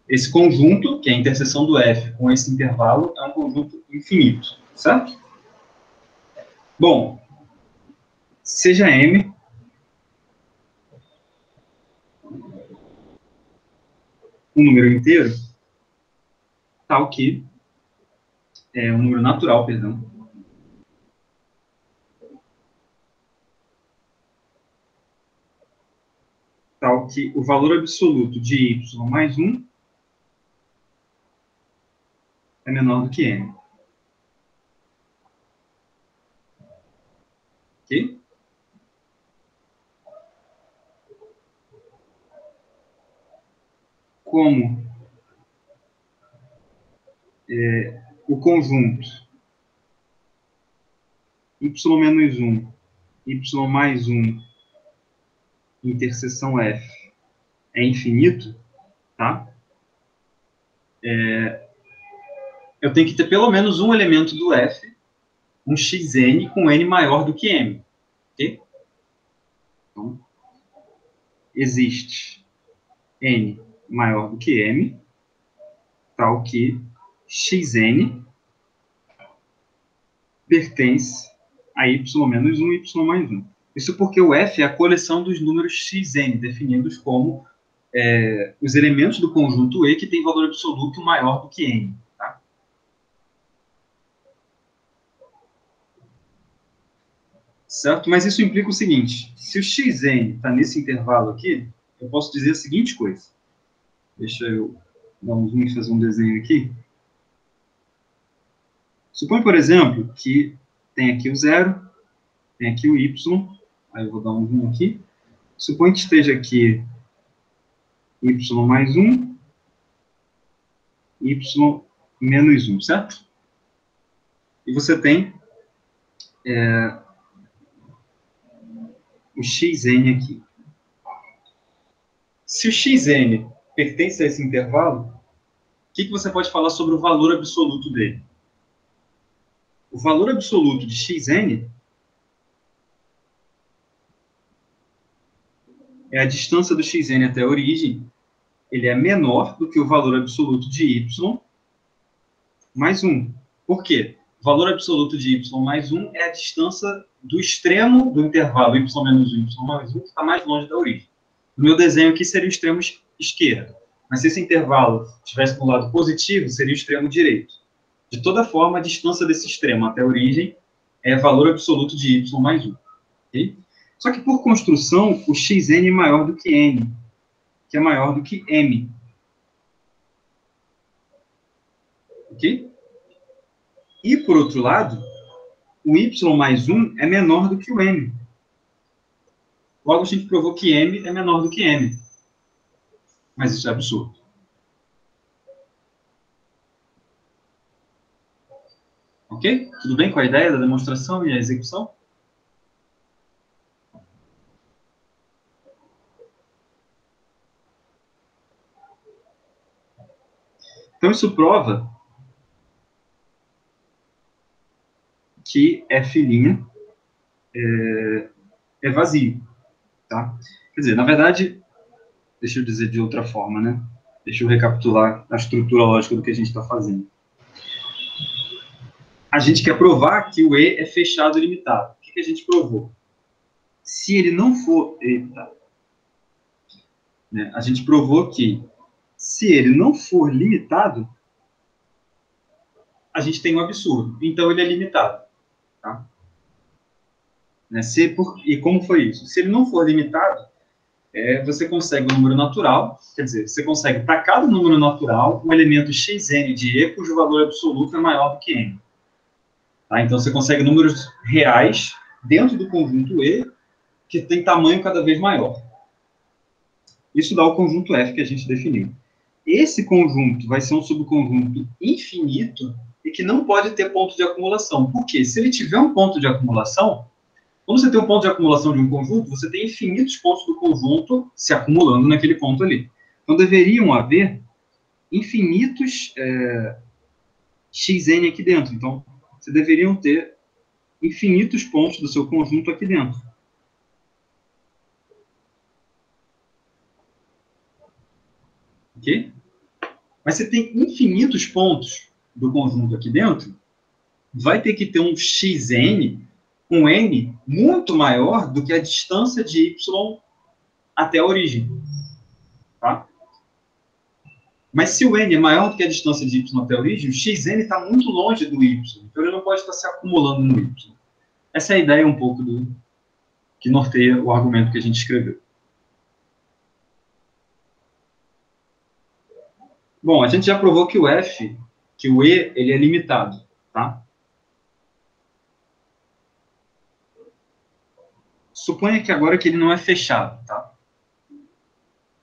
Esse conjunto, que é a interseção do F com esse intervalo, é um conjunto infinito, certo? Bom, seja M um número inteiro, tal que um número natural, perdão, tal que o valor absoluto de y mais 1 é menor do que m. Ok? Como o conjunto y menos 1, y mais 1, interseção F, é infinito, tá? Eu tenho que ter pelo menos um elemento do F, um xn com n maior do que m. Ok? Então, existe n maior do que m, tal que xn pertence a y menos 1 e y mais 1. Isso porque o F é a coleção dos números xn, definidos como os elementos do conjunto E que tem valor absoluto maior do que n. Tá? Certo? Mas isso implica o seguinte, se o xn está nesse intervalo aqui, eu posso dizer a seguinte coisa. Deixa eu dar um zoom e fazer um desenho aqui. Supõe, por exemplo, que tem aqui o 0, tem aqui o y, aí eu vou dar um zoom aqui. Supõe que esteja aqui y mais 1 y menos 1, certo? E você tem o xn aqui. Se o xn pertence a esse intervalo, o que você pode falar sobre o valor absoluto dele? O valor absoluto de xn é a distância do xn até a origem, ele é menor do que o valor absoluto de y mais 1. Por quê? O valor absoluto de y mais 1 é a distância do extremo do intervalo y menos 1, y mais 1, que está mais longe da origem. No meu desenho aqui seria o extremo esquerdo. Mas se esse intervalo estivesse no lado positivo, seria o extremo direito. De toda forma, a distância desse extremo até a origem é valor absoluto de y mais 1. Okay? Só que, por construção, o xn é maior do que n, que é maior do que m. Ok? E, por outro lado, o y mais 1 é menor do que o m. Logo, a gente provou que m é menor do que m. Mas isso é absurdo. Ok? Tudo bem com a ideia da demonstração e a execução? Então, isso prova que f' é vazio. Tá? Quer dizer, na verdade, deixa eu dizer de outra forma, né? Deixa eu recapitular a estrutura lógica do que a gente está fazendo. A gente quer provar que o E é fechado e limitado. O que a gente provou? Se ele não for... Eita. Né? A gente provou que, se ele não for limitado, a gente tem um absurdo. Então, ele é limitado. Tá? Né? E como foi isso? Se ele não for limitado, você consegue um número natural, quer dizer, você consegue, para cada número natural, um elemento xn de E, cujo valor absoluto é maior do que n. Tá? Então, você consegue números reais dentro do conjunto E, que tem tamanho cada vez maior. Isso dá o conjunto F que a gente definiu. Esse conjunto vai ser um subconjunto infinito e que não pode ter ponto de acumulação. Por quê? Se ele tiver um ponto de acumulação, quando você tem um ponto de acumulação de um conjunto, você tem infinitos pontos do conjunto se acumulando naquele ponto ali. Então, deveriam haver infinitos xn aqui dentro. Então, você deveriam ter infinitos pontos do seu conjunto aqui dentro. Ok? Mas você tem infinitos pontos do conjunto aqui dentro, vai ter que ter um xn, um n, muito maior do que a distância de y até a origem. Tá? Mas se o n é maior do que a distância de y até a origem, o xn está muito longe do y. Então, ele não pode estar se acumulando no y. Essa é a ideia um pouco que norteia o argumento que a gente escreveu. Bom, a gente já provou que o E, ele é limitado, tá? Suponha que agora que ele não é fechado, tá?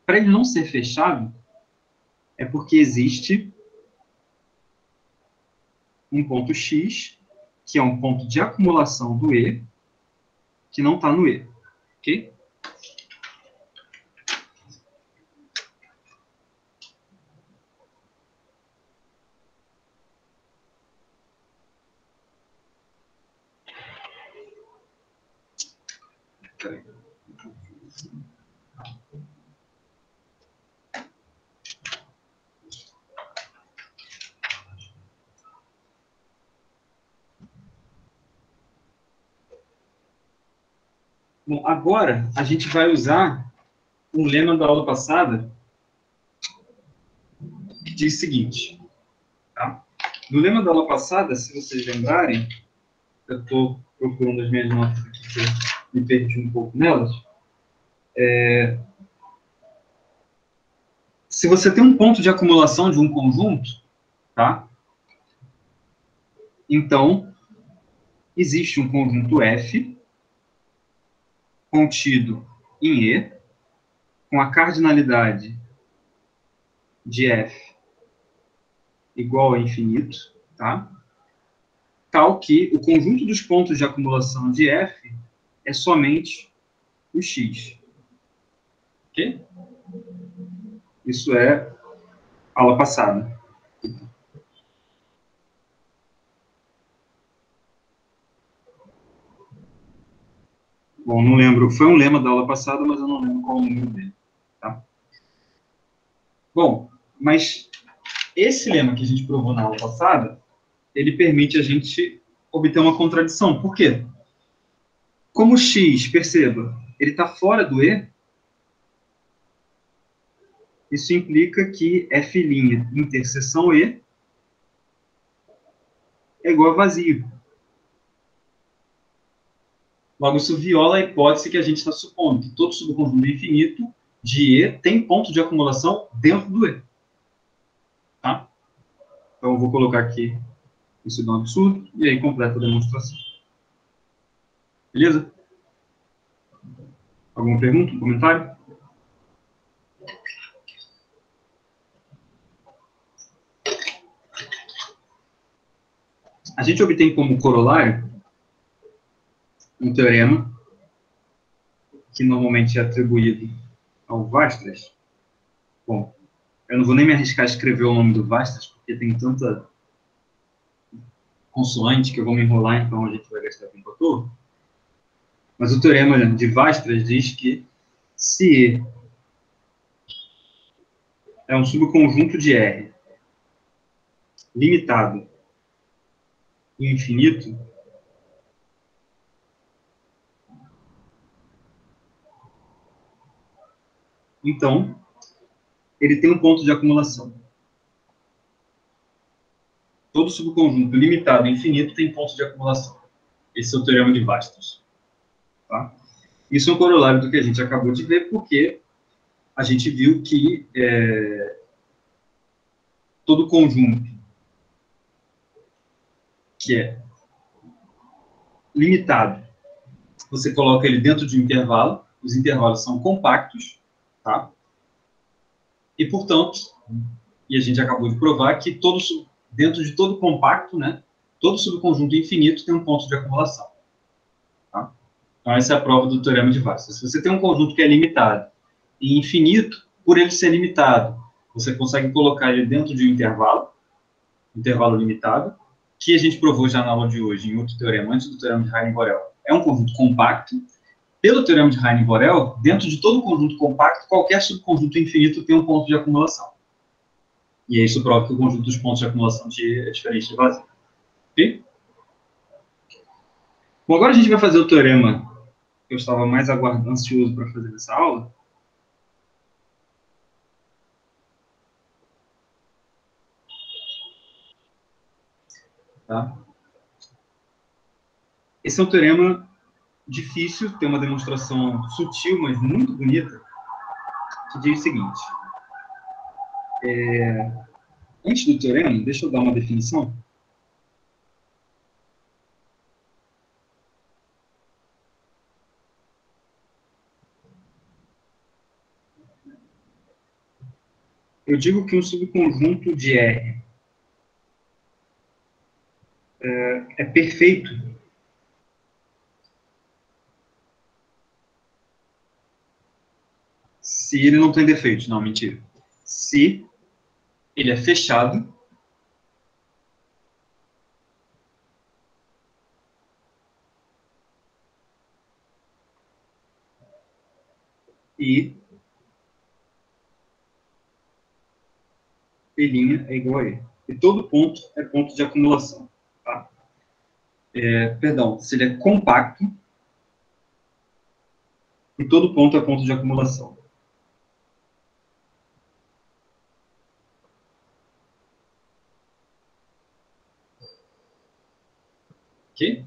Para ele não ser fechado, é porque existe um ponto X, que é um ponto de acumulação do E, que não está no E, ok? Bom, agora a gente vai usar um lema da aula passada que diz o seguinte, tá? No lema da aula passada, se vocês lembrarem, eu estou procurando as minhas notas aqui, que eu me perdi um pouco nelas. Se você tem um ponto de acumulação de um conjunto, tá? Então, existe um conjunto F contido em E, com a cardinalidade de F igual a infinito, tá? Tal que o conjunto dos pontos de acumulação de F é somente o X. Ok? Isso é aula passada. Bom, não lembro. Foi um lema da aula passada, mas eu não lembro qual o número dele. Tá? Bom, mas esse lema que a gente provou na aula passada, ele permite a gente obter uma contradição. Por quê? Como o x, perceba, ele está fora do E, isso implica que F' interseção E é igual a vazio. Logo, isso viola a hipótese que a gente está supondo, que todo subconjunto infinito de E tem ponto de acumulação dentro do E. Tá? Então, eu vou colocar aqui isso de um absurdo, e aí completa a demonstração. Beleza? Alguma pergunta, um comentário? A gente obtém como corolário um teorema que normalmente é atribuído ao Weierstrass. Bom, eu não vou nem me arriscar a escrever o nome do Weierstrass, porque tem tanta consoante que eu vou me enrolar, então a gente vai gastar tempo à toa. Mas o teorema de Weierstrass diz que se E é um subconjunto de R limitado e infinito, então ele tem um ponto de acumulação. Todo subconjunto limitado e infinito tem ponto de acumulação. Esse é o teorema de Weierstrass. Tá? Isso é um corolário do que a gente acabou de ver, porque a gente viu que todo conjunto que é limitado, você coloca ele dentro de um intervalo, os intervalos são compactos, tá? E, portanto, e a gente acabou de provar que dentro de todo compacto, né, todo subconjunto infinito tem um ponto de acumulação. Tá? Então, essa é a prova do teorema de Weierstrass. Se você tem um conjunto que é limitado e infinito, por ele ser limitado, você consegue colocar ele dentro de um intervalo limitado, que a gente provou já na aula de hoje, em outro teorema, antes do teorema de Heine-Borel. É um conjunto compacto. Pelo teorema de Heine-Borel, dentro de todo conjunto compacto, qualquer subconjunto infinito tem um ponto de acumulação. E isso prova que o conjunto dos pontos de acumulação é diferente de vazio. Ok? Bom, agora a gente vai fazer o teorema que eu estava mais ansioso para fazer nessa aula. Tá? Esse é um teorema difícil, tem uma demonstração sutil, mas muito bonita, que diz o seguinte. Antes do teorema, deixa eu dar uma definição. Eu digo que um subconjunto de R é perfeito se ele não tem defeitos. Não, mentira. Se ele é fechado e P' é igual a E. E todo ponto é ponto de acumulação. Tá? Perdão, se ele é compacto e todo ponto é ponto de acumulação. Ok?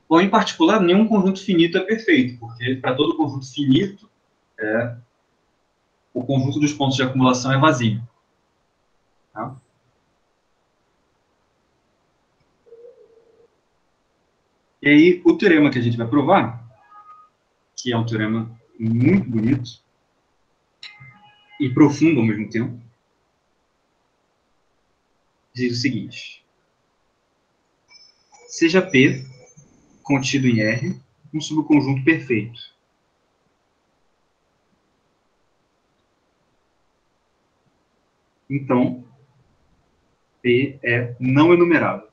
Bom, em particular, nenhum conjunto finito é perfeito, porque para todo conjunto finito, o conjunto dos pontos de acumulação é vazio. Tá? E aí, o teorema que a gente vai provar, que é um teorema muito bonito e profundo ao mesmo tempo, diz o seguinte: seja P contido em R um subconjunto perfeito. Então, P é não enumerável.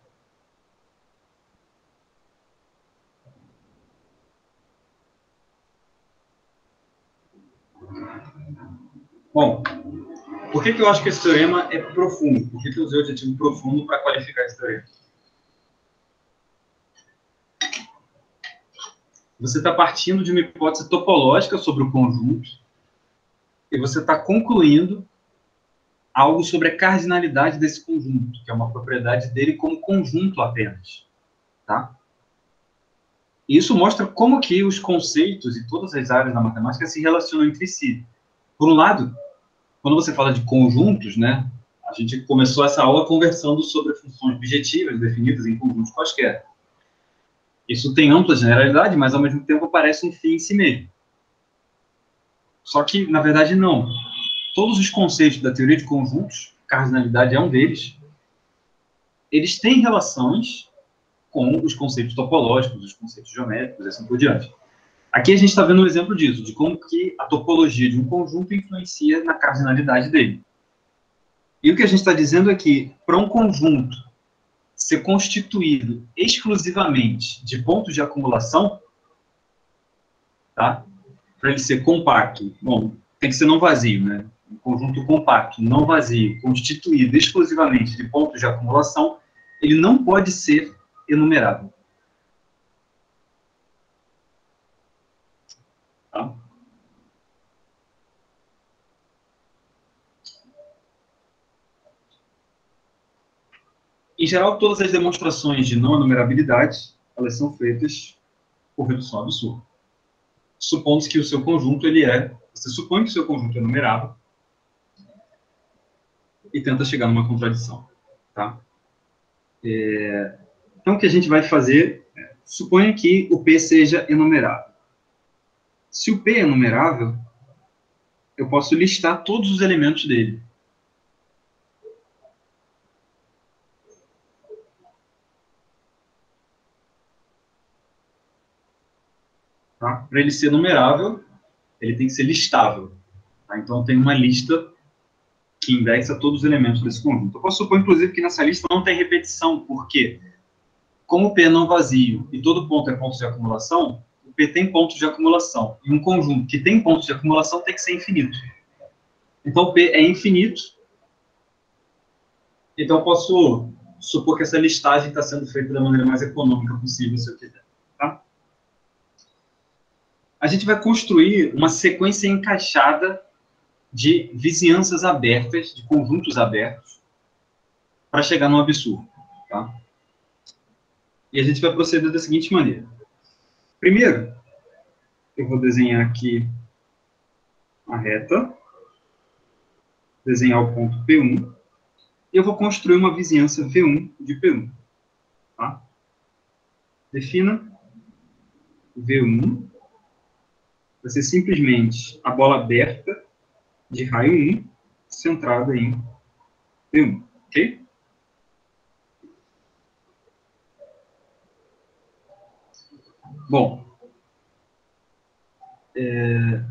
Bom, por que eu acho que esse teorema é profundo? Por que eu usei o adjetivo profundo para qualificar esse teorema? Você está partindo de uma hipótese topológica sobre o conjunto e você está concluindo algo sobre a cardinalidade desse conjunto, que é uma propriedade dele como conjunto apenas. Tá? E isso mostra como que os conceitos e todas as áreas da matemática se relacionam entre si. Por um lado, quando você fala de conjuntos, né, a gente começou essa aula conversando sobre funções objetivas definidas em conjuntos quaisquer. Isso tem ampla generalidade, mas ao mesmo tempo parece um fim em si mesmo. Só que, na verdade, não. Todos os conceitos da teoria de conjuntos, cardinalidade é um deles, eles têm relações com os conceitos topológicos, os conceitos geométricos e assim por diante. Aqui a gente está vendo um exemplo disso, de como que a topologia de um conjunto influencia na cardinalidade dele. E o que a gente está dizendo é que, para um conjunto ser constituído exclusivamente de pontos de acumulação, tá? Para ele ser compacto, bom, tem que ser não vazio, né? Um conjunto compacto, não vazio, constituído exclusivamente de pontos de acumulação, ele não pode ser enumerável. Tá? Em geral, todas as demonstrações de não enumerabilidade, elas são feitas por redução absurda. Supondo que o seu conjunto, você supõe que o seu conjunto é numerável e tenta chegar numa contradição. Tá? Então, o que a gente vai fazer, suponha que o P seja enumerável. Se o P é enumerável, eu posso listar todos os elementos dele. Tá? Para ele ser numerável, ele tem que ser listável. Tá? Então, tem uma lista que indexa todos os elementos desse conjunto. Eu posso supor, inclusive, que nessa lista não tem repetição, porque, como o P é não vazio e todo ponto é ponto de acumulação, o P tem pontos de acumulação. E um conjunto que tem pontos de acumulação tem que ser infinito. Então, o P é infinito. Então, eu posso supor que essa listagem está sendo feita da maneira mais econômica possível, se eu quiser. Tá? A gente vai construir uma sequência encaixada de vizinhanças abertas, de conjuntos abertos, para chegar no absurdo. Tá? E a gente vai proceder da seguinte maneira. Primeiro, eu vou desenhar aqui a reta, desenhar o ponto P1, e eu vou construir uma vizinhança V1 de P1. Tá? Defina V1, vai ser simplesmente a bola aberta de raio 1, centrada em P1. Ok? Bom, eu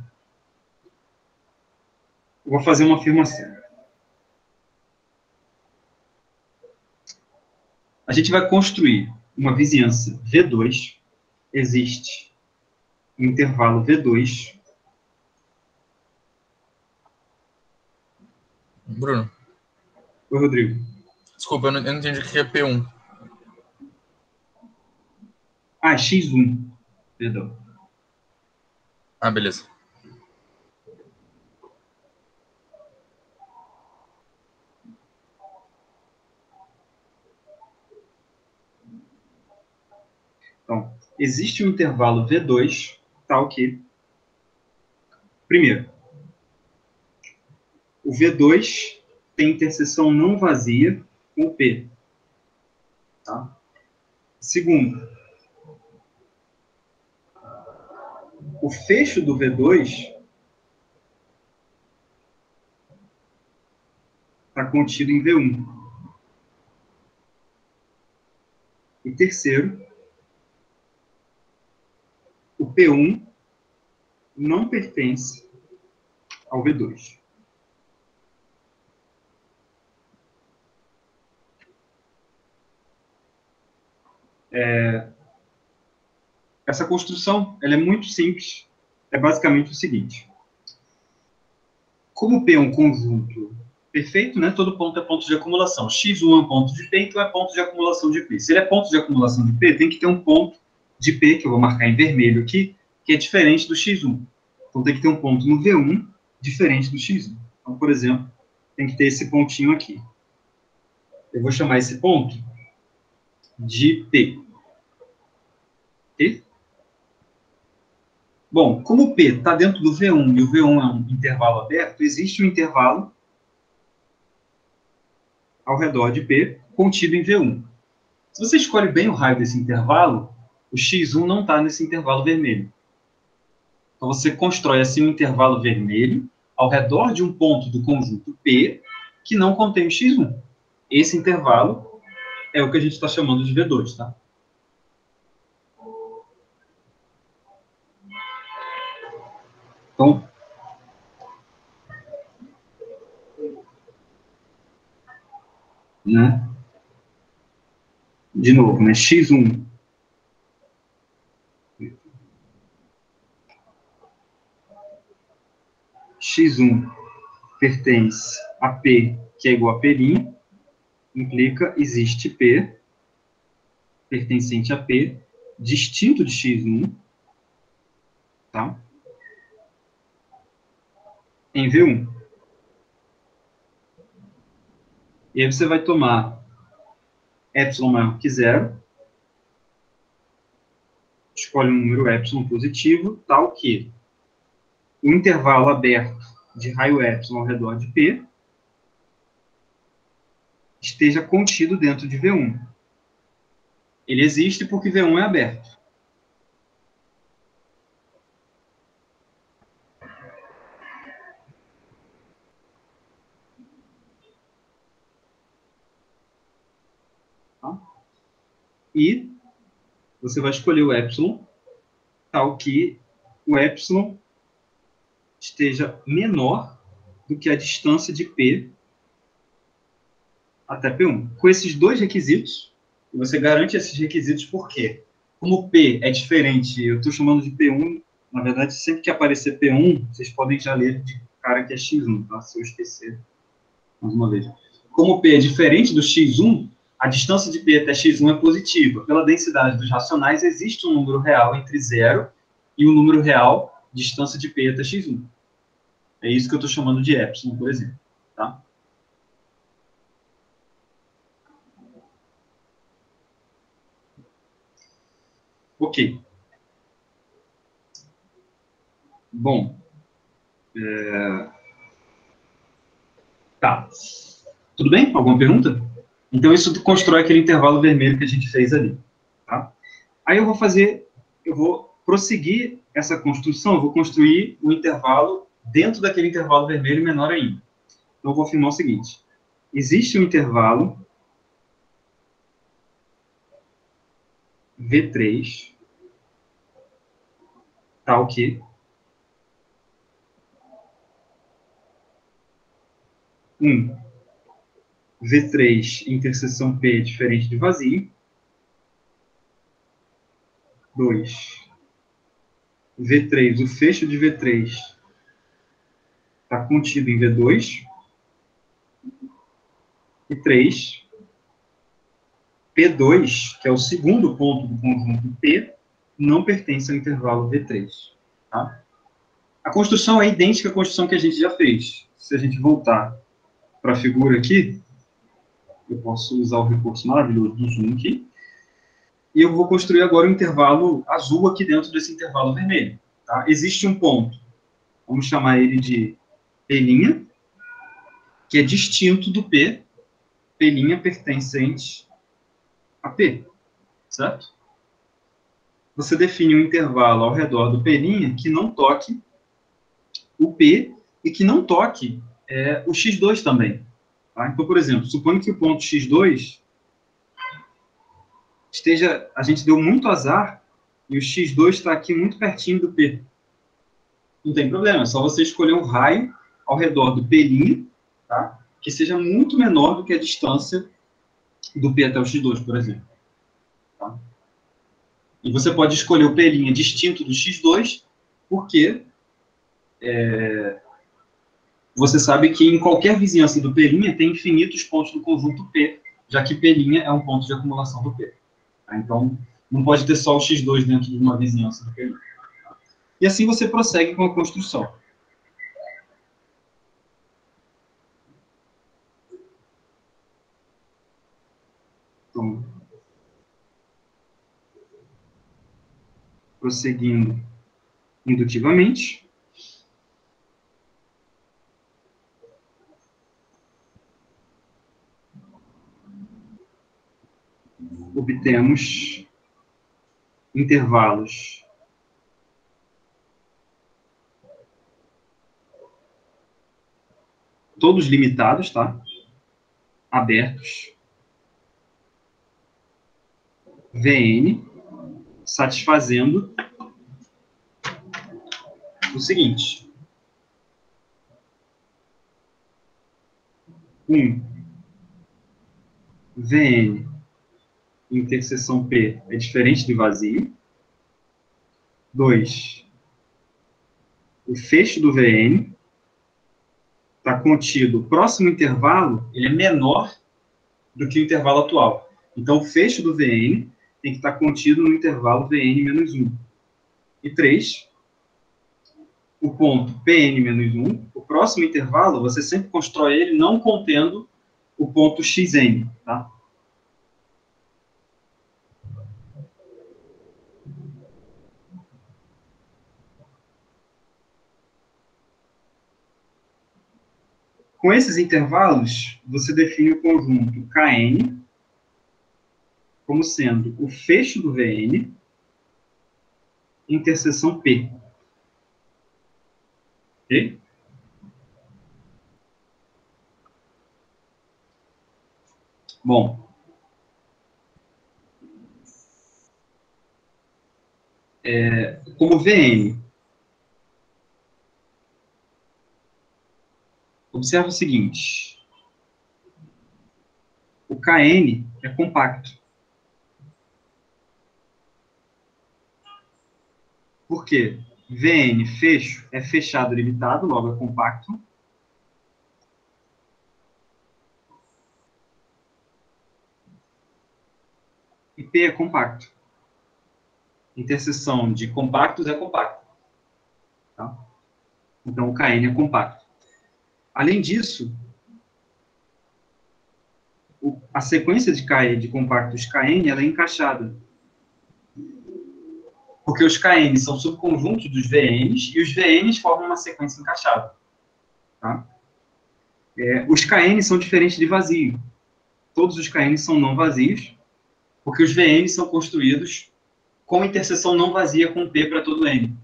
vou fazer uma afirmação. A gente vai construir uma vizinhança V2, existe um intervalo V2. Bruno. Oi, Rodrigo. Desculpa, eu não entendi o que é P1. Ah, X1. Perdão. Ah, beleza. Então, existe um intervalo V2, tal que, primeiro, o V2 tem interseção não vazia com o P. Tá? Segundo, o fecho do V2 está contido em V1. terceiro, o P1 não pertence ao V2. Essa construção ela é muito simples. É basicamente o seguinte. Como P é um conjunto perfeito, né, todo ponto é ponto de acumulação. X1 é um ponto de P, então é ponto de acumulação de P. Se ele é ponto de acumulação de P, tem que ter um ponto de P, que eu vou marcar em vermelho aqui, que é diferente do X1. Então tem que ter um ponto no V1 diferente do X1. Então, por exemplo, tem que ter esse pontinho aqui. Eu vou chamar esse ponto de P. Ok? Bom, como o P está dentro do V1 e o V1 é um intervalo aberto, existe um intervalo ao redor de P contido em V1. Se você escolhe bem o raio desse intervalo, o X1 não está nesse intervalo vermelho. Então você constrói assim um intervalo vermelho ao redor de um ponto do conjunto P que não contém o X1. Esse intervalo é o que a gente está chamando de V2, tá? Então, né? De novo, né? X1 pertence a P, que é igual a P', implica existe P pertencente a P, distinto de X1, tá? Em V1. E aí você vai tomar epsilon maior que zero, escolhe um número epsilon positivo, tal que o intervalo aberto de raio epsilon ao redor de P esteja contido dentro de V1. Ele existe porque V1 é aberto. Tá? E você vai escolher o epsilon tal que o epsilon esteja menor do que a distância de P até P1. Com esses dois requisitos, você garante esses requisitos por quê? Como P é diferente, eu estou chamando de P1, na verdade, sempre que aparecer P1, vocês podem já ler de cara que é X1, tá? Se eu esquecer, mais uma vez. Como P é diferente do X1, a distância de P até X1 é positiva. Pela densidade dos racionais, existe um número real entre 0 e um número real, distância de P até X1. É isso que eu estou chamando de epsilon, por exemplo. Tá? Ok. Bom. Tá. Tudo bem? Alguma pergunta? Então, isso constrói aquele intervalo vermelho que a gente fez ali. Tá? Aí eu vou prosseguir essa construção, eu vou construir um intervalo dentro daquele intervalo vermelho menor ainda. Então, eu vou afirmar o seguinte. Existe um intervalo V3, tal que V3 interseção P diferente de vazio. 2. V3, o fecho de V3 está contido em V2. E 3. P2, que é o segundo ponto do conjunto P, não pertence ao intervalo V3. Tá? A construção é idêntica à construção que a gente já fez. Se a gente voltar para a figura aqui, eu posso usar o recurso maravilhoso do zoom aqui, e eu vou construir agora um intervalo azul aqui dentro desse intervalo vermelho. Tá? Existe um ponto, vamos chamar ele de P', que é distinto do P, P' pertencente a P, certo? Você define um intervalo ao redor do P' que não toque o P e que não toque o X2 também. Tá? Então, por exemplo, suponha que o ponto X2 a gente deu muito azar e o x2 está aqui muito pertinho do P. Não tem problema, é só você escolher um raio ao redor do P', tá? Que seja muito menor do que a distância do P até o x2, por exemplo. Tá? E você pode escolher o P' distinto do x2, porque você sabe que em qualquer vizinhança do P' tem infinitos pontos do conjunto P, já que P' é um ponto de acumulação do P. Tá? Então, não pode ter só o x2 dentro de uma vizinhança do P'. E assim você prossegue com a construção. Então, prosseguindo indutivamente. Obtemos intervalos todos limitados, tá? Abertos. Vn, satisfazendo o seguinte. Vn interseção P é diferente de vazio. 2. O fecho do Vn está contido. O próximo intervalo ele é menor do que o intervalo atual. Então, o fecho do Vn tem que estar contido no intervalo Vn menos 1. E 3. O ponto Pn menos 1. O próximo intervalo, você sempre constrói ele não contendo o ponto Xn. Tá? Com esses intervalos, você define o conjunto Kn como sendo o fecho do Vn interseção P. Ok? Bom. Como Vn, observa o seguinte. O Kn é compacto. Por quê? Vn, fecho, é fechado limitado, logo é compacto. E P é compacto. Interseção de compactos é compacto. Tá? Então, o Kn é compacto. Além disso, a sequência de compactos Kn ela é encaixada. Porque os Kn são subconjuntos dos Vns e os Vns formam uma sequência encaixada. Tá? Os Kn são diferentes de vazio. Todos os Kn são não vazios, porque os Vns são construídos com interseção não vazia com P para todo N.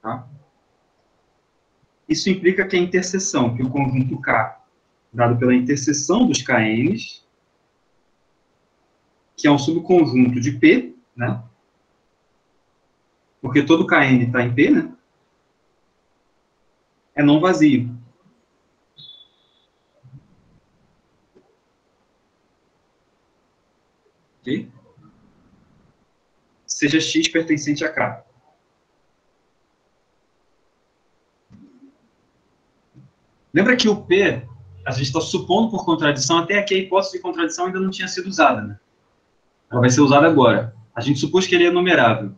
Tá? Isso implica que a interseção, que o conjunto K, dado pela interseção dos Kns, que é um subconjunto de P, né? Porque todo Kn está em P, né? É não vazio. Ok? Seja X pertencente a K. Lembra que o P, a gente está supondo por contradição, até aqui a hipótese de contradição ainda não tinha sido usada, né? Ela vai ser usada agora. A gente supôs que ele é numerável.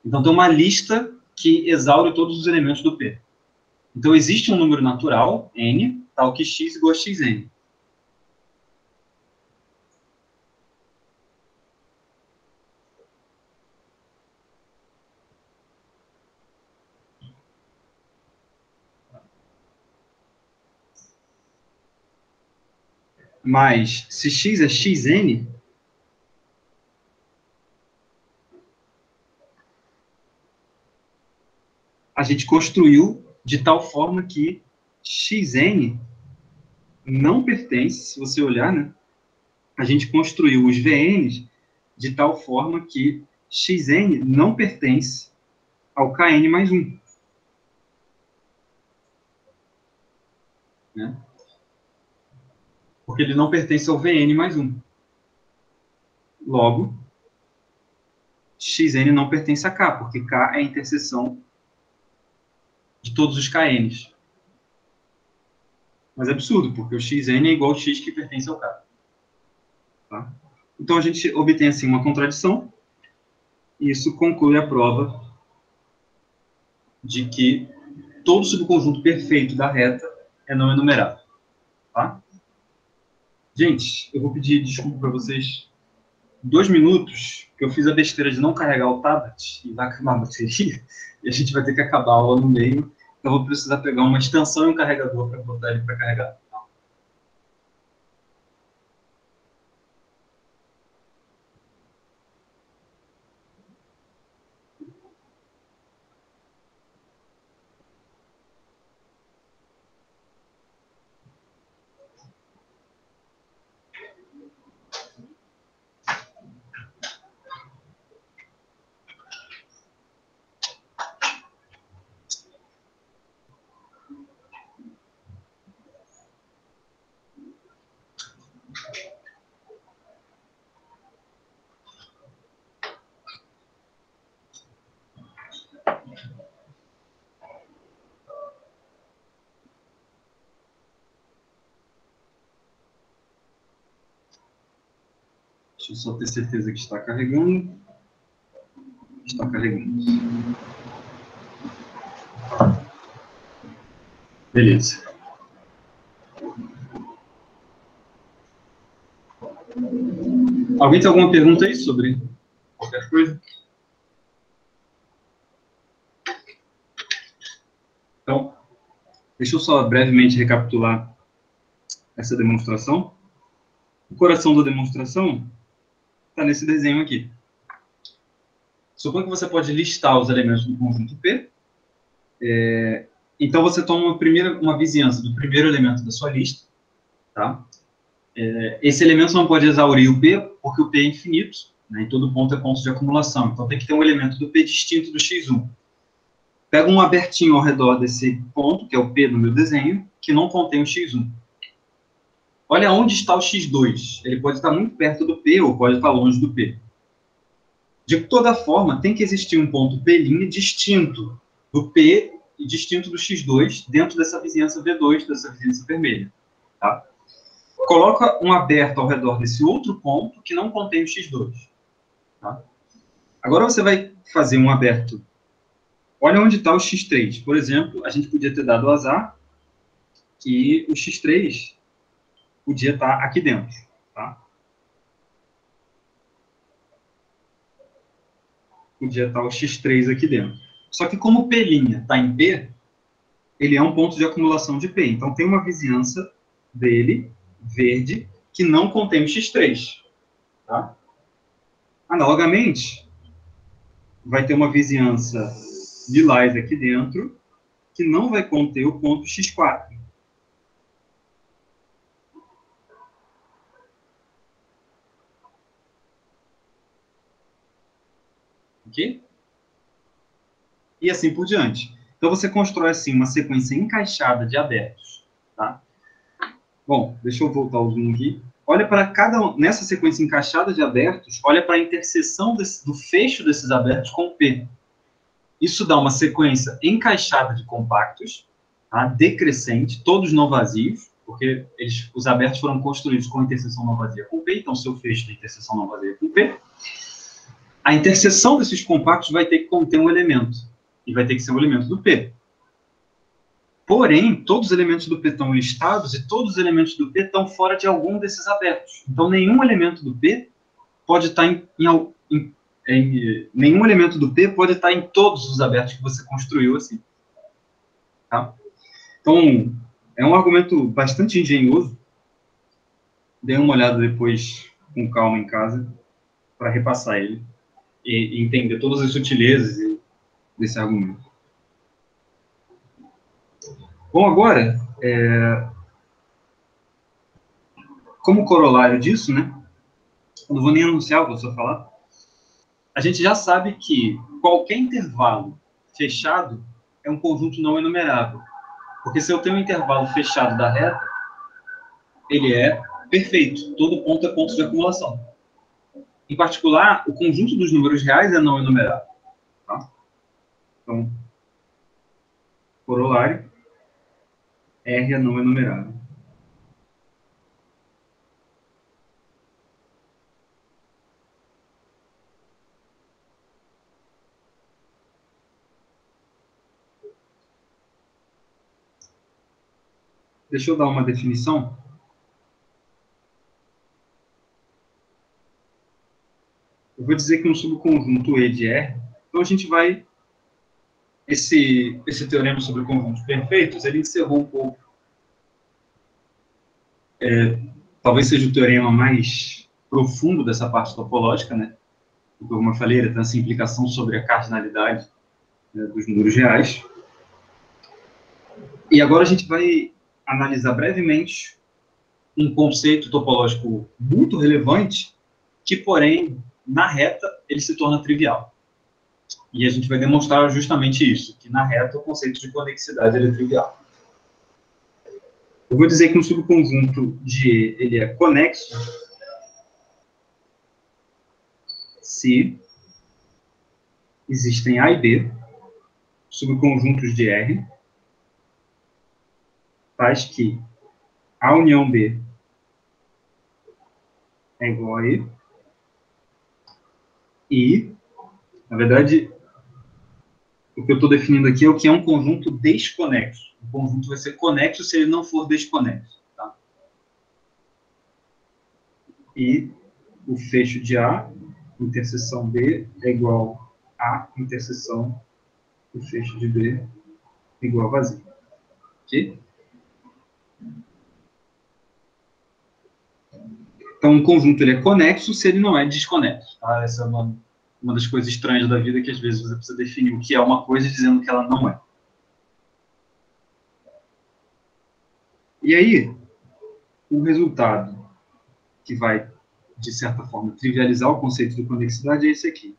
Então, tem uma lista que exaure todos os elementos do P. Então, existe um número natural, n, tal que x igual a xn. Mas, se x é xn, a gente construiu de tal forma que xn não pertence, se você olhar, né? A gente construiu os Vns de tal forma que Xn não pertence ao Kn mais 1. Né? Porque ele não pertence ao Vn mais 1. Logo, Xn não pertence a K, porque K é a interseção de todos os Kns. Mas é absurdo, porque o Xn é igual ao X que pertence ao K. Tá? Então, a gente obtém, assim, uma contradição, e isso conclui a prova de que todo subconjunto perfeito da reta é não enumerável. Tá? Gente, eu vou pedir desculpa para vocês 2 minutos, que eu fiz a besteira de não carregar o tablet, e vai acabar a bateria, e a gente vai ter que acabar a aula no meio, então eu vou precisar pegar uma extensão e um carregador para botar ele para carregar. Deixa eu só ter certeza que está carregando. Está carregando. Beleza. Alguém tem alguma pergunta aí sobre qualquer coisa? Então, deixa eu só brevemente recapitular essa demonstração. O coração da demonstração está nesse desenho aqui. Suponha que você pode listar os elementos do conjunto P. Então, você toma uma vizinhança do primeiro elemento da sua lista. Tá? Esse elemento não pode exaurir o P, porque o P é infinito, né? E todo ponto é ponto de acumulação. Então, tem que ter um elemento do P distinto do X1. Pega um abertinho ao redor desse ponto, que é o P do meu desenho, que não contém o X1. Olha onde está o X2. Ele pode estar muito perto do P ou pode estar longe do P. De toda forma, tem que existir um ponto P' distinto do P e distinto do X2 dentro dessa vizinhança V2, dessa vizinhança vermelha. Tá? Coloca um aberto ao redor desse outro ponto que não contém o X2. Tá? Agora você vai fazer um aberto. Olha onde está o X3. Por exemplo, a gente podia ter dado o azar que o X3 podia estar aqui dentro. Tá? Podia estar o X3 aqui dentro. Só que como o P' está em P, ele é um ponto de acumulação de P. Então, tem uma vizinhança dele, verde, que não contém o X3. Tá? Analogamente, vai ter uma vizinhança lilás aqui dentro, que não vai conter o ponto X4. Ok? E assim por diante. Então, você constrói, assim, uma sequência encaixada de abertos. Tá? Bom, deixa eu voltar o zoom aqui. Olha para nessa sequência encaixada de abertos, olha para a interseção do fecho desses abertos com o P. Isso dá uma sequência encaixada de compactos, tá? Decrescente, todos não vazios, porque os abertos foram construídos com interseção não vazia com P, então seu fecho da interseção não vazia com P. A interseção desses compactos vai ter que conter um elemento, e vai ter que ser um elemento do P. Porém, todos os elementos do P estão listados e todos os elementos do P estão fora de algum desses abertos. Então, nenhum elemento do P pode estar nenhum elemento do P pode estar em todos os abertos que você construiu assim. Tá? Então, é um argumento bastante engenhoso. Dê uma olhada depois com calma em casa para repassar ele e entender todas as sutilezas desse argumento. Bom, agora, como corolário disso, né, eu não vou nem anunciar, vou só falar. A gente já sabe que qualquer intervalo fechado é um conjunto não enumerável. Porque se eu tenho um intervalo fechado da reta, ele é perfeito. Todo ponto é ponto de acumulação. Em particular, o conjunto dos números reais é não enumerável. Tá? Então, corolário, R é não enumerável. Deixa eu dar uma definição. Eu vou dizer que no subconjunto E de R, então a gente vai... Esse teorema sobre conjuntos perfeitos, ele encerrou um pouco. Talvez seja o teorema mais profundo dessa parte topológica, né? Porque, como eu falei, ele tem essa implicação sobre a cardinalidade, né, dos números reais. E agora a gente vai analisar brevemente um conceito topológico muito relevante, que, porém, na reta, ele se torna trivial. E a gente vai demonstrar justamente isso, que na reta o conceito de conexidade ele é trivial. Eu vou dizer que um subconjunto de E ele é conexo se existem A e B subconjuntos de R, faz que A união B é igual a E, e, na verdade, o que eu estou definindo aqui é o que é um conjunto desconexo. O conjunto vai ser conexo se ele não for desconexo. Tá? E o fecho de A, interseção B, é igual a interseção do fecho de B igual a vazio. Ok? Então, um conjunto ele é conexo se ele não é desconexo. Tá? Essa é uma das coisas estranhas da vida, que às vezes você precisa definir o que é uma coisa dizendo que ela não é. E aí, o resultado que vai, de certa forma, trivializar o conceito de conexidade é esse aqui.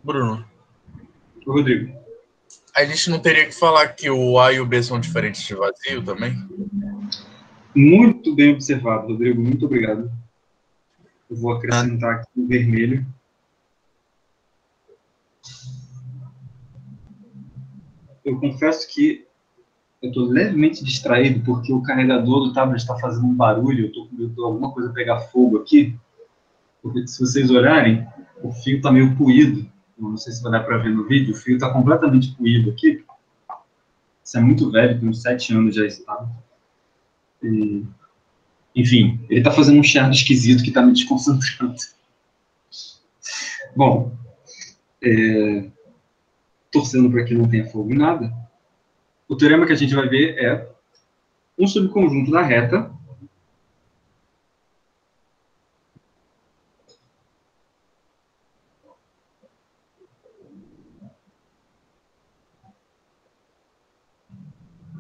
Bruno, Ô, Rodrigo. a gente não teria que falar que o A e o B são diferentes de vazio também? Muito bem observado, Rodrigo. Muito obrigado. Eu vou acrescentar aqui o vermelho. Eu confesso que eu estou levemente distraído porque o carregador do tablet está fazendo um barulho. Eu estou com medo de alguma coisa pegar fogo aqui. Porque se vocês olharem, o fio está meio puído. Não sei se vai dar para ver no vídeo. O fio está completamente puído aqui. Isso é muito velho, tem uns 7 anos já está. E, enfim, ele está fazendo um chiado esquisito que está me desconcentrando. Bom, torcendo para que não tenha fogo em nada, o teorema que a gente vai ver é um subconjunto da reta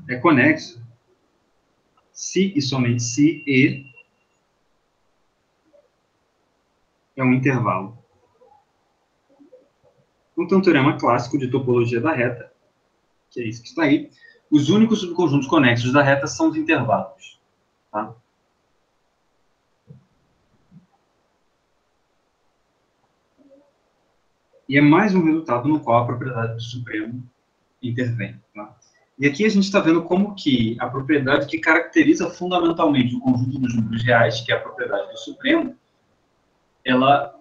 é conexo se e somente se E é um intervalo. Então, tem um teorema clássico de topologia da reta, que é isso que está aí. Os únicos subconjuntos conexos da reta são os intervalos. Tá? E é mais um resultado no qual a propriedade do supremo intervém. Tá? E aqui a gente está vendo como que a propriedade que caracteriza fundamentalmente o conjunto dos números reais, que é a propriedade do supremo, ela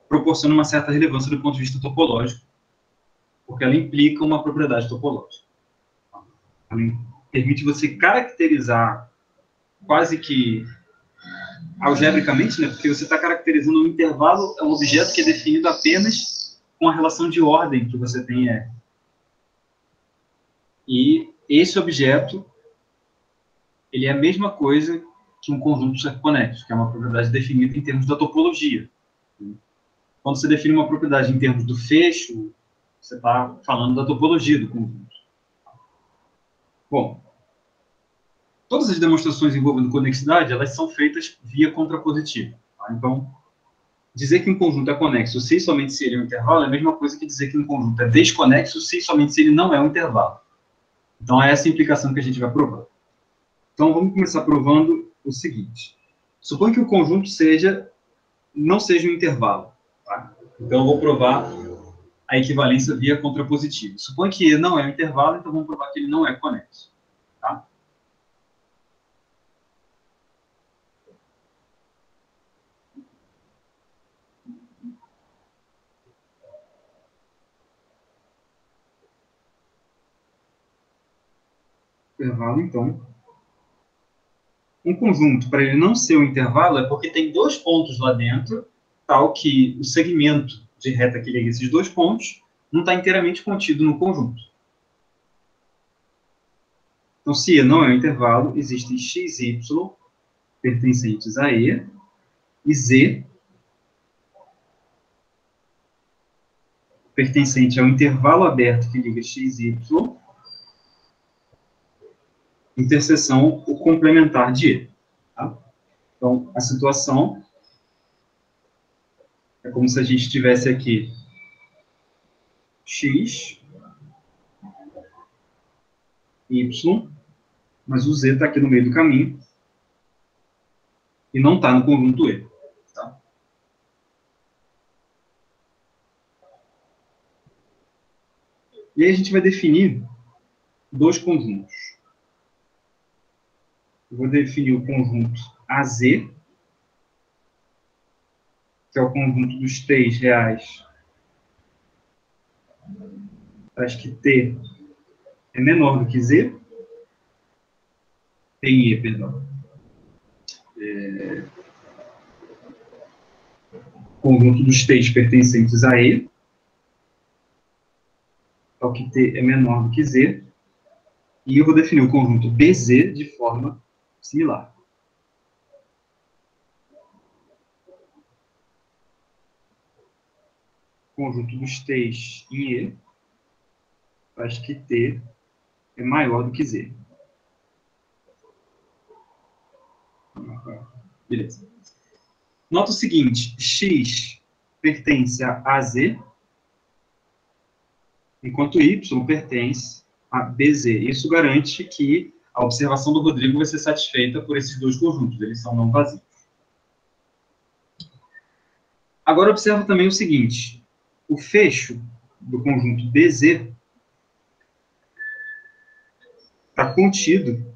proporciona uma certa relevância do ponto de vista topológico, porque ela implica uma propriedade topológica. Ela permite você caracterizar quase que algebricamente, né, porque você está caracterizando um intervalo, é um objeto que é definido apenas com a relação de ordem que você tem R. E esse objeto, ele é a mesma coisa que um conjunto circunconexo, que é uma propriedade definida em termos da topologia. Quando você define uma propriedade em termos do fecho, você está falando da topologia do conjunto. Bom, Todas as demonstrações envolvendo conexidade, elas são feitas via contrapositiva. Tá? Então, dizer que um conjunto é conexo se e somente se ele é um intervalo é a mesma coisa que dizer que um conjunto é desconexo se e somente se ele não é um intervalo. Então, é essa a implicação que a gente vai provar. Então, vamos começar provando o seguinte. Suponha que o conjunto não seja um intervalo. Tá? Então, eu vou provar a equivalência via contrapositiva. Suponha que E não é um intervalo, então vamos provar que ele não é conexo. Tá? Intervalo, então. Um conjunto, para ele não ser um intervalo, é porque tem dois pontos lá dentro, tal que o segmento de reta que liga esses dois pontos não está inteiramente contido no conjunto. Então, se E não é um intervalo, existem x e y pertencentes a E e Z pertencente ao intervalo aberto que liga x e y, interseção o complementar de E. Tá? Então, a situação é como se a gente tivesse aqui x, y, mas o z está aqui no meio do caminho e não está no conjunto E. Tá? E aí a gente vai definir dois conjuntos. Eu vou definir o conjunto AZ, que é o conjunto dos T's reais. Acho que T é menor do que Z. T e E, perdão. Conjunto dos T's pertencentes a E. Tal que T é menor do que Z. E eu vou definir o conjunto BZ de forma similar. Conjunto dos T's em E faz que T é maior do que Z. Beleza. Nota o seguinte, X pertence a AZ, enquanto Y pertence a BZ. Isso garante que a observação do Rodrigo vai ser satisfeita por esses dois conjuntos, eles são não vazios. Agora observa também o seguinte, o fecho do conjunto BZ está contido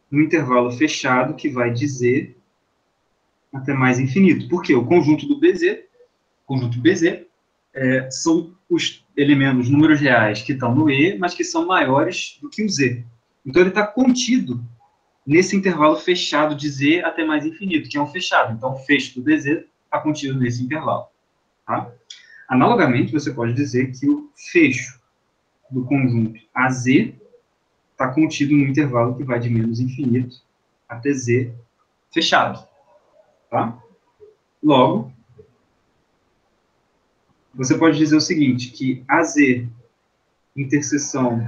no intervalo fechado que vai de Z até mais infinito. Por quê? O conjunto do BZ, conjunto BZ, são os elementos, os números reais que estão no E, mas que são maiores do que o Z. Então, ele está contido nesse intervalo fechado de Z até mais infinito, que é um fechado. Então, o fecho do BZ está contido nesse intervalo. Tá? Analogamente, você pode dizer que o fecho do conjunto AZ está contido no intervalo que vai de menos infinito até Z fechado. Tá? Logo, você pode dizer o seguinte, que AZ, interseção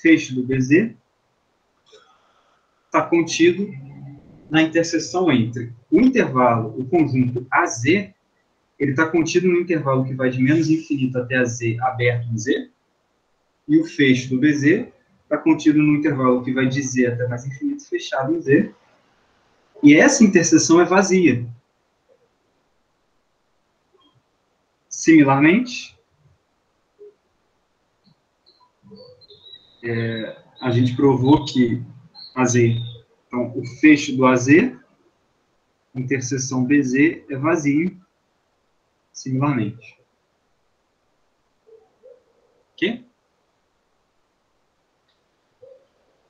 fecho do BZ, está contido na interseção entre o intervalo, o conjunto AZ, ele está contido no intervalo que vai de menos infinito até a Z aberto em Z, e o fecho do BZ está contido no intervalo que vai de Z até mais infinito fechado em Z, e essa interseção é vazia. Similarmente, a gente provou que AZ, então, o fecho do AZ, interseção BZ, é vazio, similarmente. Ok?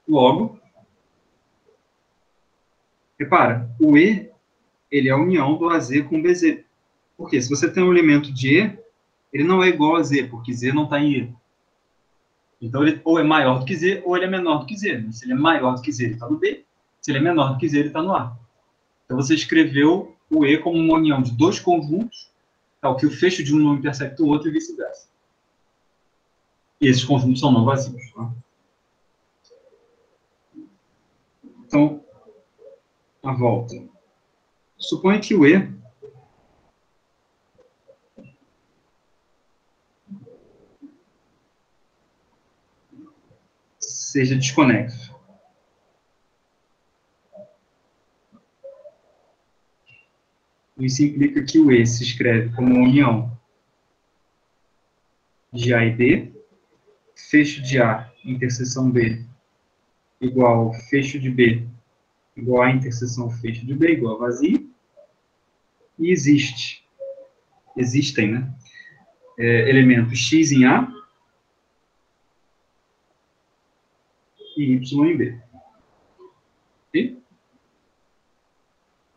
Logo, repara, o E, ele é a união do AZ com o BZ. Porque se você tem um elemento de E, ele não é igual a Z, porque Z não está em E. Então, ele ou é maior do que Z, ou ele é menor do que Z. Se ele é maior do que Z, ele está no B. Se ele é menor do que Z, ele está no A. Então, você escreveu o E como uma união de dois conjuntos, tal que o fecho de um não intersecta o outro e vice-versa. E esses conjuntos são não vazios. Tá? Então, a volta. Suponha que o E seja desconexo. Isso implica que o E se escreve como união de A e B, fecho de A, interseção B, igual ao fecho de B, igual a interseção fecho de B, igual a vazio, e existem, né, elementos X em A e Y em B. Okay?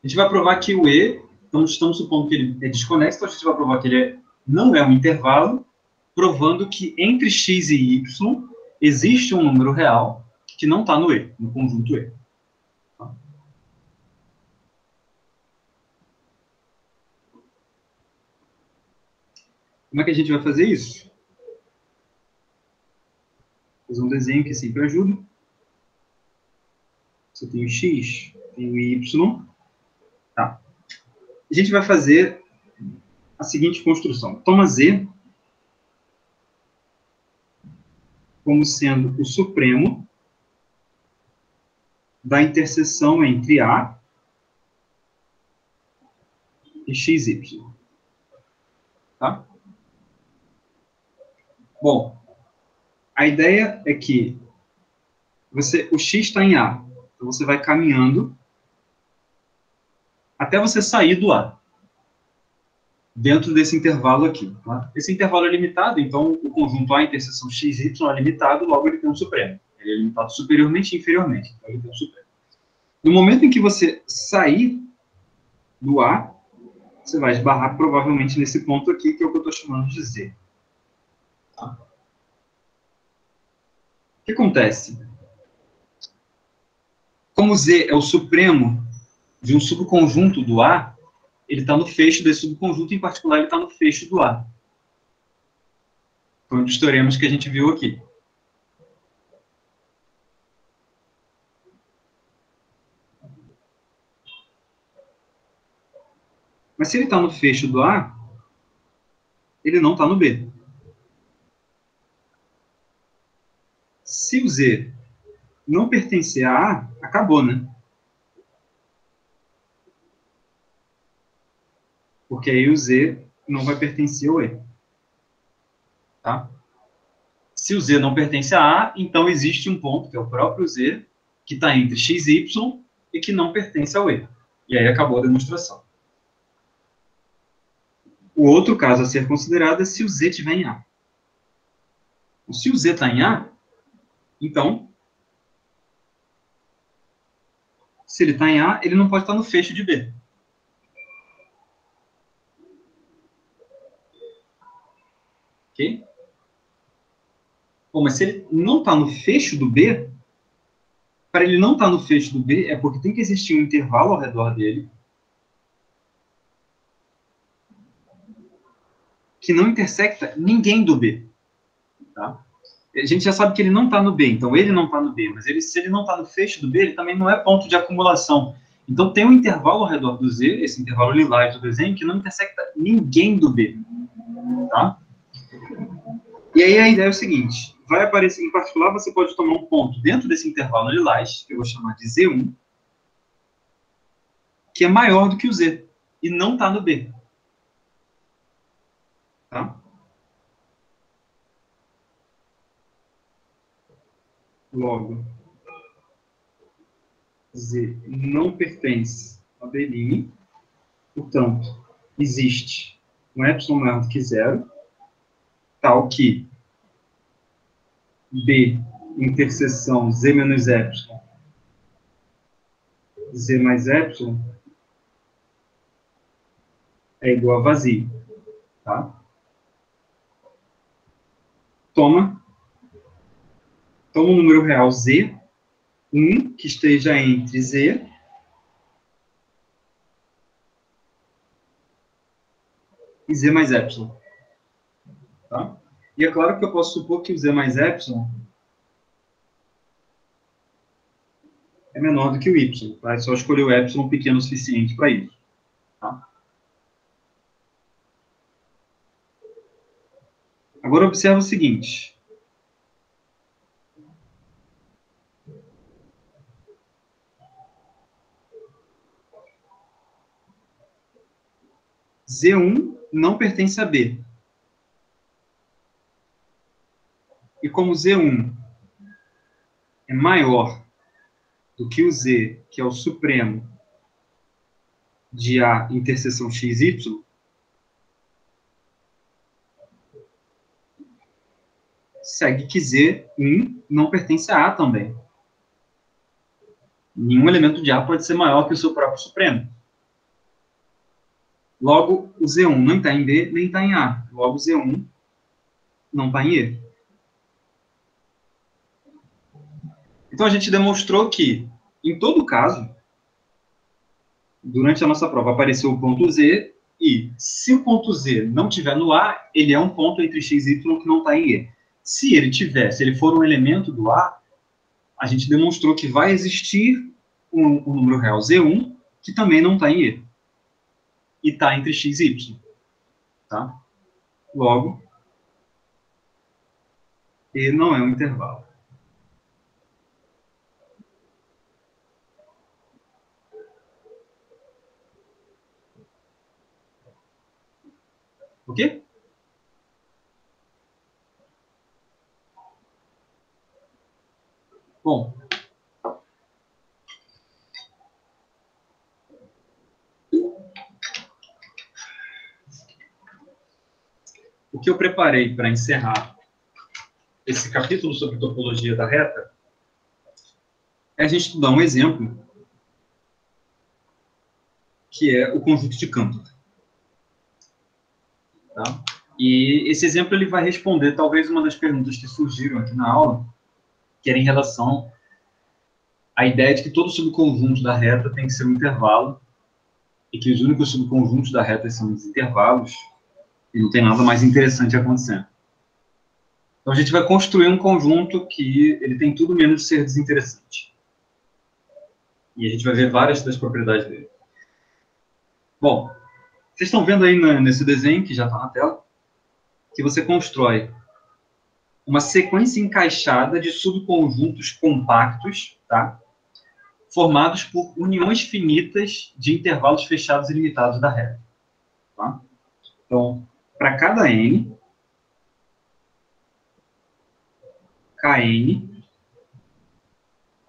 A gente vai provar que o E, então estamos supondo que ele é desconexo, então a gente vai provar que ele não é um intervalo, provando que entre X e Y existe um número real que não está no E, no conjunto E. Tá? Como é que a gente vai fazer isso? Vou fazer um desenho que sempre ajuda. Você tem o X, tem o Y. Tá. A gente vai fazer a seguinte construção. Toma Z como sendo o supremo da interseção entre A e XY. Tá? Bom, a ideia é que o X está em A. Então, você vai caminhando até você sair do A. Dentro desse intervalo aqui. Tá? Esse intervalo é limitado, então o conjunto A interseção XY é limitado, logo ele tem um supremo. Ele é limitado superiormente e inferiormente. Então ele tem um supremo. No momento em que você sair do A, você vai esbarrar provavelmente nesse ponto aqui, que é o que eu estou chamando de Z. Tá? O que acontece? Como Z é o supremo de um subconjunto do A, ele está no fecho desse subconjunto, em particular, ele está no fecho do A. Foi um dos teoremas que a gente viu aqui. Mas se ele está no fecho do A, ele não está no B. Se o Z não pertencer a A, acabou, né? Porque aí o Z não vai pertencer ao E. Tá? Se o Z não pertence a A, então existe um ponto, que é o próprio Z, que está entre x e y e que não pertence ao E. E aí acabou a demonstração. O outro caso a ser considerado é se o Z estiver em A. Se o Z está em A, então, se ele está em A, ele não pode estar no fecho de B. Ok? Bom, mas se ele não está no fecho do B, para ele não estar no fecho do B, é porque tem que existir um intervalo ao redor dele que não intersecta ninguém do B. Tá? A gente já sabe que ele não está no B, então ele não está no B, mas se ele não está no fecho do B, ele também não é ponto de acumulação. Então tem um intervalo ao redor do Z, esse intervalo lilás do desenho, que não intersecta ninguém do B. Tá? E aí a ideia é o seguinte, vai aparecer, em particular, você pode tomar um ponto dentro desse intervalo lilás, que eu vou chamar de Z1, que é maior do que o Z, e não está no B. Tá? Logo, Z não pertence a B', portanto, existe um epsilon maior do que zero, tal que B interseção Z menos epsilon, Z mais epsilon, é igual a vazio. Tá? Toma um número real Z, 1, que esteja entre Z e Z mais epsilon. Tá? E é claro que eu posso supor que o Z mais epsilon é menor do que o Y. Tá? É só escolher o epsilon pequeno o suficiente para isso. Tá? Agora observa o seguinte. Z1 não pertence a B. E como Z1 é maior do que o Z, que é o supremo de A interseção XY, segue que Z1 não pertence a A também. Nenhum elemento de A pode ser maior que o seu próprio supremo. Logo, o Z1 não está em B, nem está em A. Logo, o Z1 não está em E. Então, a gente demonstrou que, em todo caso, durante a nossa prova apareceu o ponto Z, e se o ponto Z não estiver no A, ele é um ponto entre x e y que não está em E. Se ele for um elemento do A, a gente demonstrou que vai existir um número real Z1 que também não está em E. E está entre x e y. Tá? Logo, E não é um intervalo. O quê? Bom, o que eu preparei para encerrar esse capítulo sobre topologia da reta é a gente estudar um exemplo que é o conjunto de Cantor. Tá? E esse exemplo ele vai responder talvez uma das perguntas que surgiram aqui na aula, que era em relação à ideia de que todo subconjunto da reta tem que ser um intervalo e que os únicos subconjuntos da reta são os intervalos e não tem nada mais interessante acontecendo. Então, a gente vai construir um conjunto que ele tem tudo menos de ser desinteressante. E a gente vai ver várias das propriedades dele. Bom, vocês estão vendo aí nesse desenho, que já está na tela, que você constrói uma sequência encaixada de subconjuntos compactos, tá? Formados por uniões finitas de intervalos fechados e limitados da reta. Tá? Então, para cada n, Kn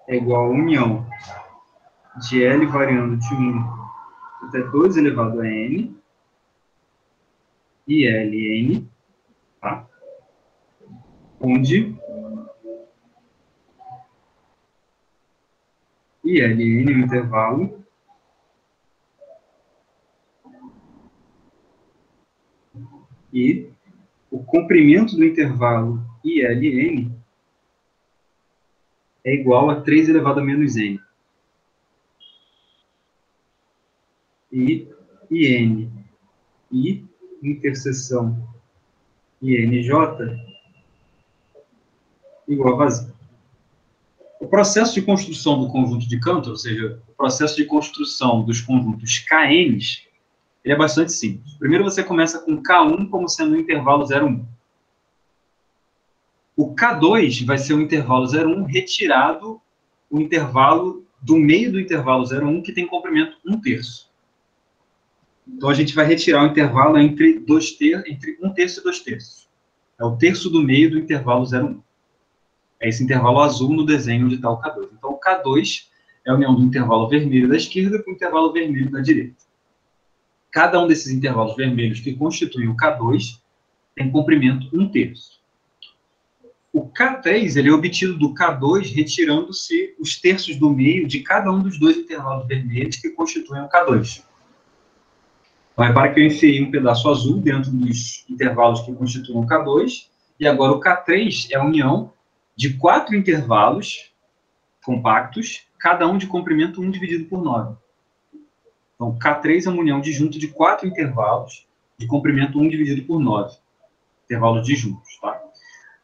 é igual a união de L variando de 1 até 2 elevado a n, e Ln, tá? Onde Ln é um intervalo e o comprimento do intervalo Ln é igual a 3 elevado a menos n. E IN e interseção INJ igual a vazio. O processo de construção do conjunto de Cantor, ou seja, o processo de construção dos conjuntos Kns, ele é bastante simples. Primeiro você começa com K1 como sendo o intervalo 0,1. O K2 vai ser o intervalo 0,1 retirado o intervalo do meio do intervalo 0,1 que tem comprimento 1/3. Então, a gente vai retirar o intervalo entre 1/3 e 2/3. É o terço do meio do intervalo 0,1. É esse intervalo azul no desenho onde está o K2. Então, o K2 é a união do intervalo vermelho da esquerda com o intervalo vermelho da direita. Cada um desses intervalos vermelhos que constituem o K2 tem comprimento 1/3. O K3 ele é obtido do K2 retirando-se os terços do meio de cada um dos dois intervalos vermelhos que constituem o K2. Então, repara que eu enfiei um pedaço azul dentro dos intervalos que constituem o K2, e agora o K3 é a união de 4 intervalos compactos, cada um de comprimento 1 dividido por 9. Então, K3 é uma união disjunta de 4 intervalos de comprimento 1 dividido por 9. intervalos disjuntos, tá?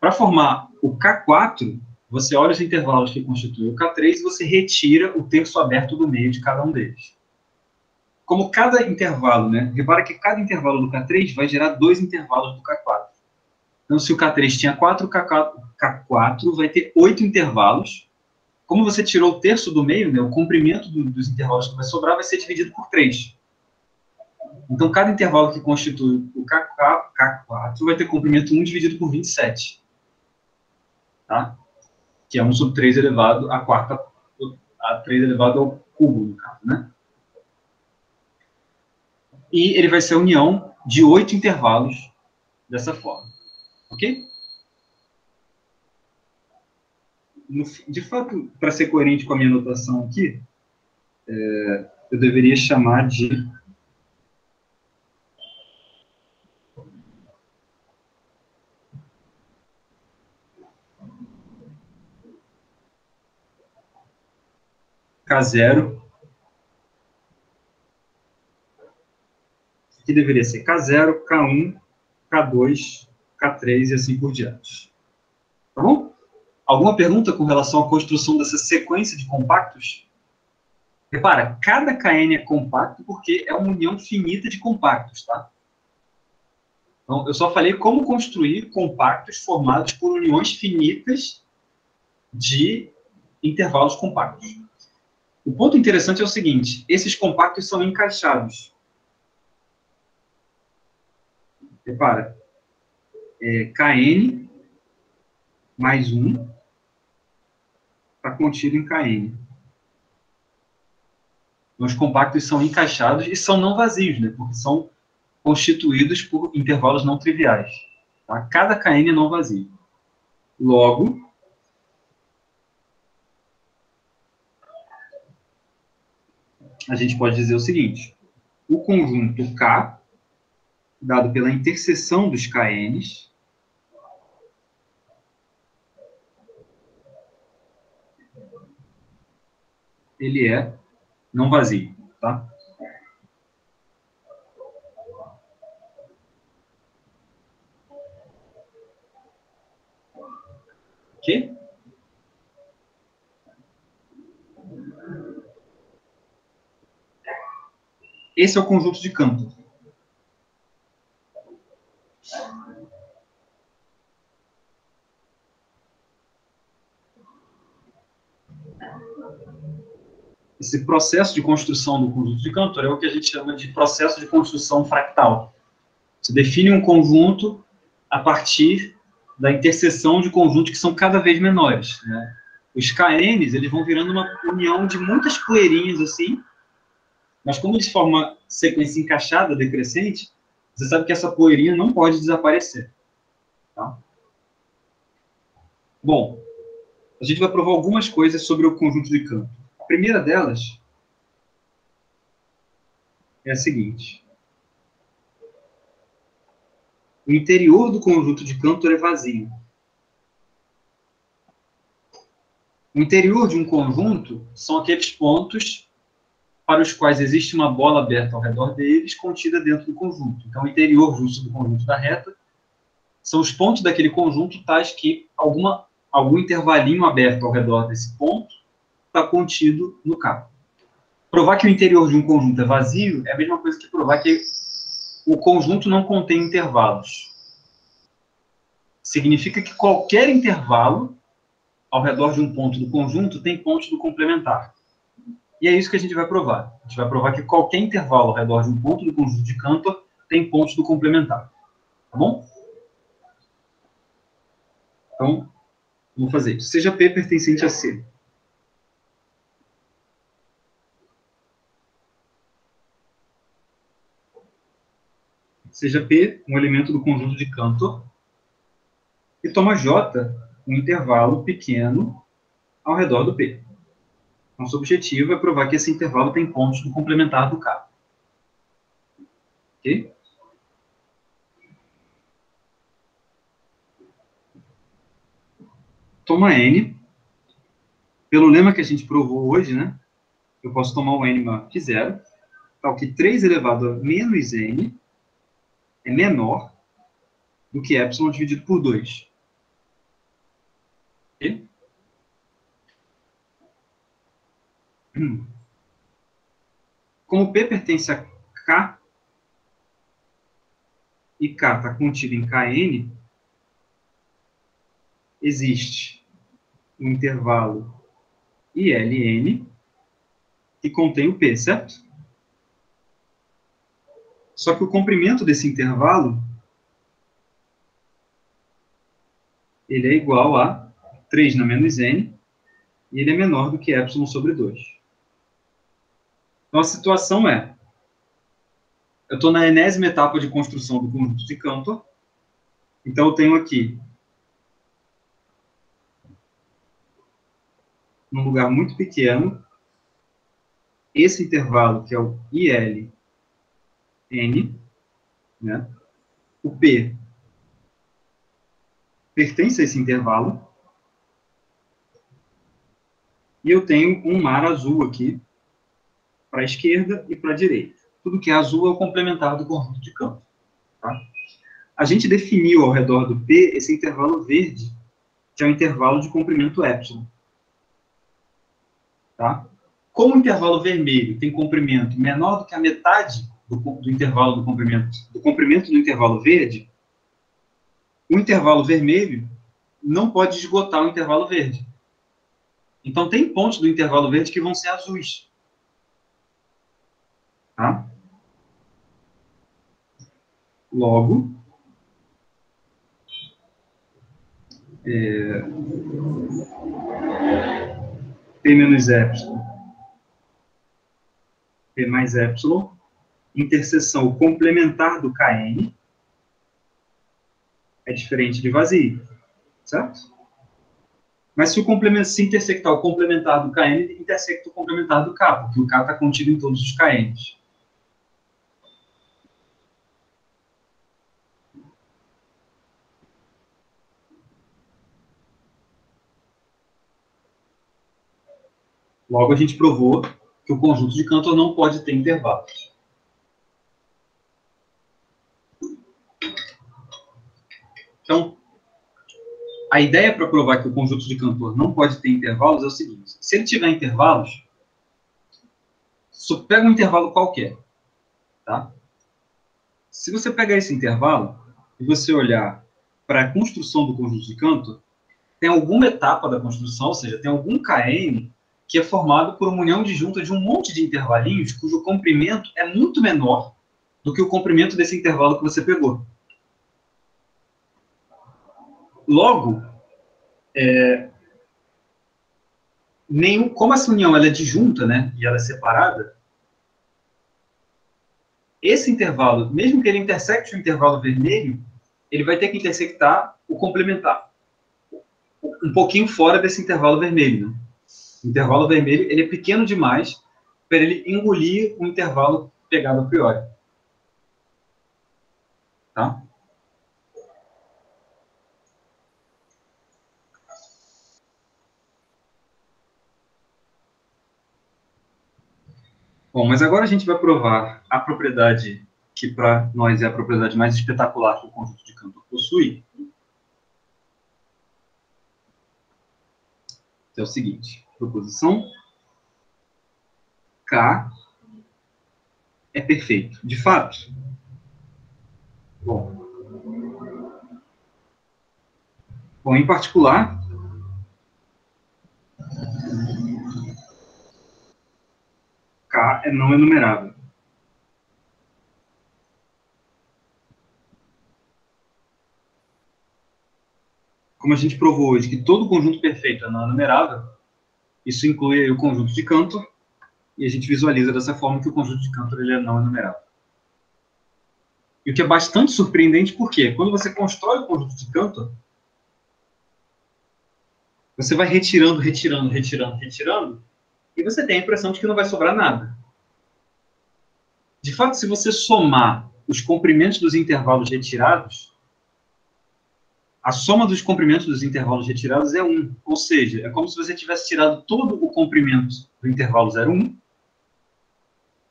Para formar o K4, você olha os intervalos que constituem o K3 e você retira o terço aberto do meio de cada um deles. Como cada intervalo, né? Repara que cada intervalo do K3 vai gerar 2 intervalos do K4. Então, se o K3 tinha 4, o K4 vai ter 8 intervalos. Como você tirou o terço do meio, né, o comprimento dos intervalos que vai sobrar vai ser dividido por 3. Então, cada intervalo que constitui o K4 vai ter comprimento 1 dividido por 27. Tá? Que é 1 sobre 3 elevado a quarta, a 3 elevado ao cubo, no caso, né? E ele vai ser a união de 8 intervalos dessa forma. Ok? De fato, para ser coerente com a minha notação aqui, eu deveria chamar de K0, que deveria ser K0, K1, K2, K3 e assim por diante. Tá bom? Alguma pergunta com relação à construção dessa sequência de compactos? Repara, cada KN é compacto porque é uma união finita de compactos, tá? Então, eu só falei como construir compactos formados por uniões finitas de intervalos compactos. O ponto interessante é o seguinte, esses compactos são encaixados. Repara, Kn mais 1 está contido em Kn. Então, os compactos são encaixados e são não vazios, né? Porque são constituídos por intervalos não triviais. Tá? Cada Kn é não vazio. Logo, a gente pode dizer o seguinte, o conjunto K, dado pela interseção dos Kns, ele é não vazio, tá? Ok? Esse é o conjunto de Cantor. Esse processo de construção do conjunto de Cantor é o que a gente chama de processo de construção fractal. Você define um conjunto a partir da interseção de conjuntos que são cada vez menores, né? Os KNs, eles vão virando uma união de muitas poeirinhas assim, mas como eles formam uma sequência encaixada, decrescente, você sabe que essa poeirinha não pode desaparecer. Tá? Bom, a gente vai provar algumas coisas sobre o conjunto de Cantor. A primeira delas é a seguinte. O interior do conjunto de Cantor é vazio. O interior de um conjunto são aqueles pontos para os quais existe uma bola aberta ao redor deles, contida dentro do conjunto. Então, o interior justo do conjunto da reta são os pontos daquele conjunto tais que algum intervalinho aberto ao redor desse ponto está contido no K. Provar que o interior de um conjunto é vazio é a mesma coisa que provar que o conjunto não contém intervalos. Significa que qualquer intervalo ao redor de um ponto do conjunto tem pontos do complementar. E é isso que a gente vai provar. A gente vai provar que qualquer intervalo ao redor de um ponto do conjunto de Cantor tem pontos do complementar. Tá bom? Então, vamos fazer isso. Seja P pertencente a C. Seja P um elemento do conjunto de Cantor. E toma J um intervalo pequeno ao redor do P. Nosso objetivo é provar que esse intervalo tem pontos do complementar do K. Ok? Toma N. Pelo lema que a gente provou hoje, né? Eu posso tomar o N maior que 0, tal que 3 elevado a menos N é menor do que epsilon dividido por 2. Ok? Como P pertence a K, e K está contido em Kn, existe um intervalo ILN que contém o P, certo? Só que o comprimento desse intervalo ele é igual a 3 na menos n, e ele é menor do que epsilon sobre 2. Então, a situação é, eu estou na enésima etapa de construção do conjunto de Cantor, então eu tenho aqui, num lugar muito pequeno, esse intervalo, que é o ILN, né? O P pertence a esse intervalo, e eu tenho um mar azul aqui, para a esquerda e para a direita. Tudo que é azul é o complementar do conjunto de Cantor. Tá? A gente definiu ao redor do P esse intervalo verde, que é o intervalo de comprimento epsilon. Tá? Como o intervalo vermelho tem comprimento menor do que a metade do intervalo do comprimento do intervalo verde, o intervalo vermelho não pode esgotar o intervalo verde. Então, tem pontos do intervalo verde que vão ser azuis. Tá? Logo, P menos epsilon, P mais epsilon, interseção complementar do Kn é diferente de vazio, certo? Mas se intersectar o complementar do Kn, intersecta o complementar do K, porque o K está contido em todos os Kns. Logo, a gente provou que o conjunto de Cantor não pode ter intervalos. Então, a ideia para provar que o conjunto de Cantor não pode ter intervalos é o seguinte. Se ele tiver intervalos, pega um intervalo qualquer. Tá? Se você pegar esse intervalo e você olhar para a construção do conjunto de Cantor, tem alguma etapa da construção, ou seja, tem algum Kn que é formado por uma união disjunta de um monte de intervalinhos cujo comprimento é muito menor do que o comprimento desse intervalo que você pegou. Logo, como essa união ela é disjunta, né, e ela é separada, esse intervalo, mesmo que ele intersecte o intervalo vermelho, ele vai ter que intersectar o complementar, um pouquinho fora desse intervalo vermelho. Né? O intervalo vermelho ele é pequeno demais para ele engolir o intervalo pegado a priori. Tá? Bom, mas agora a gente vai provar a propriedade que para nós é a propriedade mais espetacular que o conjunto de Cantor possui. É o seguinte, proposição K é perfeito. De fato. Bom, em particular, K é não enumerável. Como a gente provou hoje que todo conjunto perfeito é não enumerável, isso inclui o conjunto de Cantor, e a gente visualiza dessa forma que o conjunto de Cantor ele é não enumerável. E o que é bastante surpreendente, porque quando você constrói o conjunto de Cantor, você vai retirando, e você tem a impressão de que não vai sobrar nada. De fato, se você somar os comprimentos dos intervalos retirados, a soma dos comprimentos dos intervalos retirados é 1. Ou seja, é como se você tivesse tirado todo o comprimento do intervalo 0,1,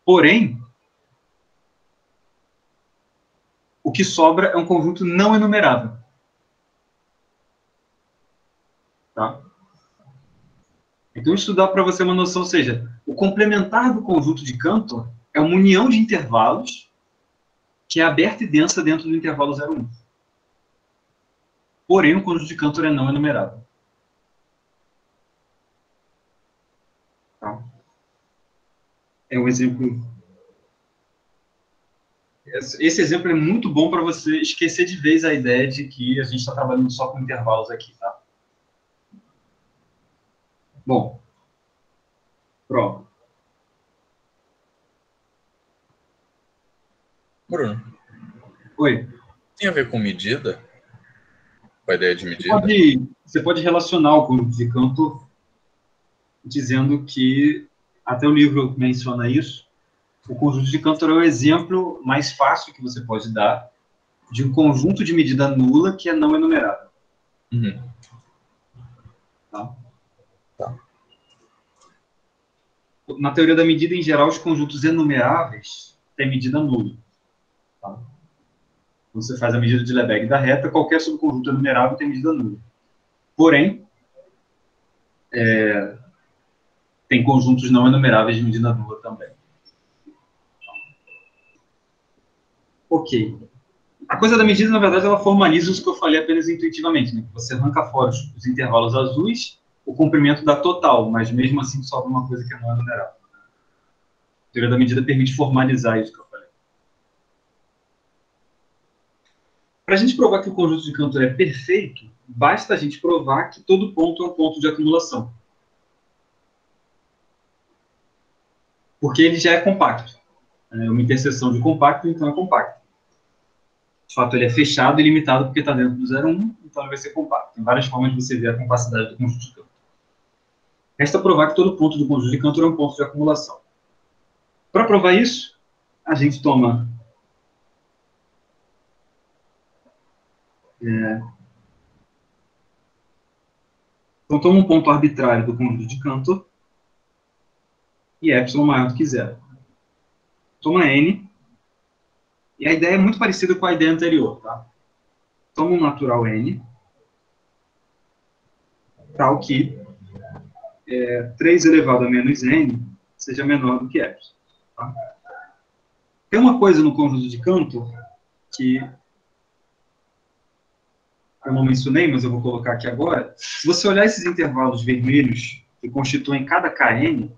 porém, o que sobra é um conjunto não enumerável. Tá? Então, isso dá para você uma noção, ou seja, o complementar do conjunto de Cantor é uma união de intervalos que é aberta e densa dentro do intervalo 0,1. Porém, o conjunto de Cantor é não enumerável. Tá? É um exemplo... Esse exemplo é muito bom para você esquecer de vez a ideia de que a gente está trabalhando só com intervalos aqui, tá? Bom, prova. Bruno, Oi. tem a ver com medida? Com a ideia de medida? Você pode relacionar o conjunto de Cantor dizendo que, até o livro menciona isso, o conjunto de Cantor é o exemplo mais fácil que você pode dar de um conjunto de medida nula que é não enumerável. Uhum. Tá? Tá. Na teoria da medida, em geral, os conjuntos enumeráveis têm medida nula. Tá? Quando você faz a medida de Lebesgue da reta, qualquer subconjunto enumerável tem medida nula. Porém, tem conjuntos não enumeráveis de medida nula também. Ok. A coisa da medida, na verdade, ela formaliza isso que eu falei apenas intuitivamente. Né? Você arranca fora os intervalos azuis, o comprimento dá total, mas mesmo assim sobra uma coisa que não é numerável. A teoria da medida permite formalizar isso que eu falei. Para a gente provar que o conjunto de Cantor é perfeito, basta a gente provar que todo ponto é um ponto de acumulação. Porque ele já é compacto. É uma interseção de compacto, então é compacto. De fato, ele é fechado e limitado porque está dentro do 0,1, então ele vai ser compacto. Tem várias formas de você ver a compacidade do conjunto de Cantor. Resta provar que todo ponto do conjunto de Cantor é um ponto de acumulação. Para provar isso, a gente toma... Então, toma um ponto arbitrário do conjunto de Cantor e epsilon maior do que zero. Toma n, e a ideia é muito parecida com a ideia anterior, tá? Toma um natural n, tal que 3 elevado a menos n seja menor do que epsilon. Tá? Tem uma coisa no conjunto de Cantor que eu não mencionei, mas eu vou colocar aqui agora. Se você olhar esses intervalos vermelhos que constituem cada Kn,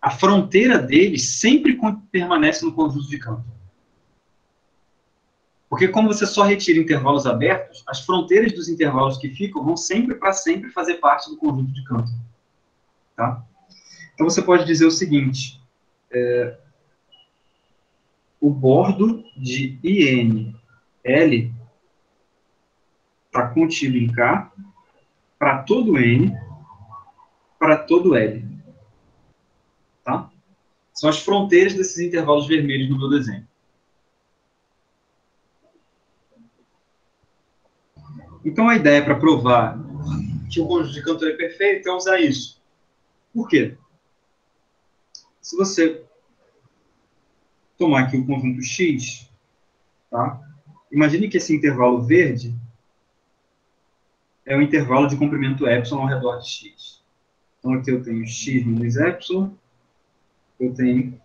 a fronteira deles sempre permanece no conjunto de Cantor. Porque como você só retira intervalos abertos, as fronteiras dos intervalos que ficam vão sempre para sempre fazer parte do conjunto de Cantor. Tá? Então você pode dizer o seguinte, o bordo de INL está contido em K para todo N, para todo L. Tá? São as fronteiras desses intervalos vermelhos no meu desenho. Então, a ideia para provar que o conjunto de Cantor é perfeito é usar isso. Por quê? Se você tomar aqui o conjunto X, tá? Imagine que esse intervalo verde é o intervalo de comprimento epsilon ao redor de X. Então, aqui eu tenho X menos epsilon, eu tenho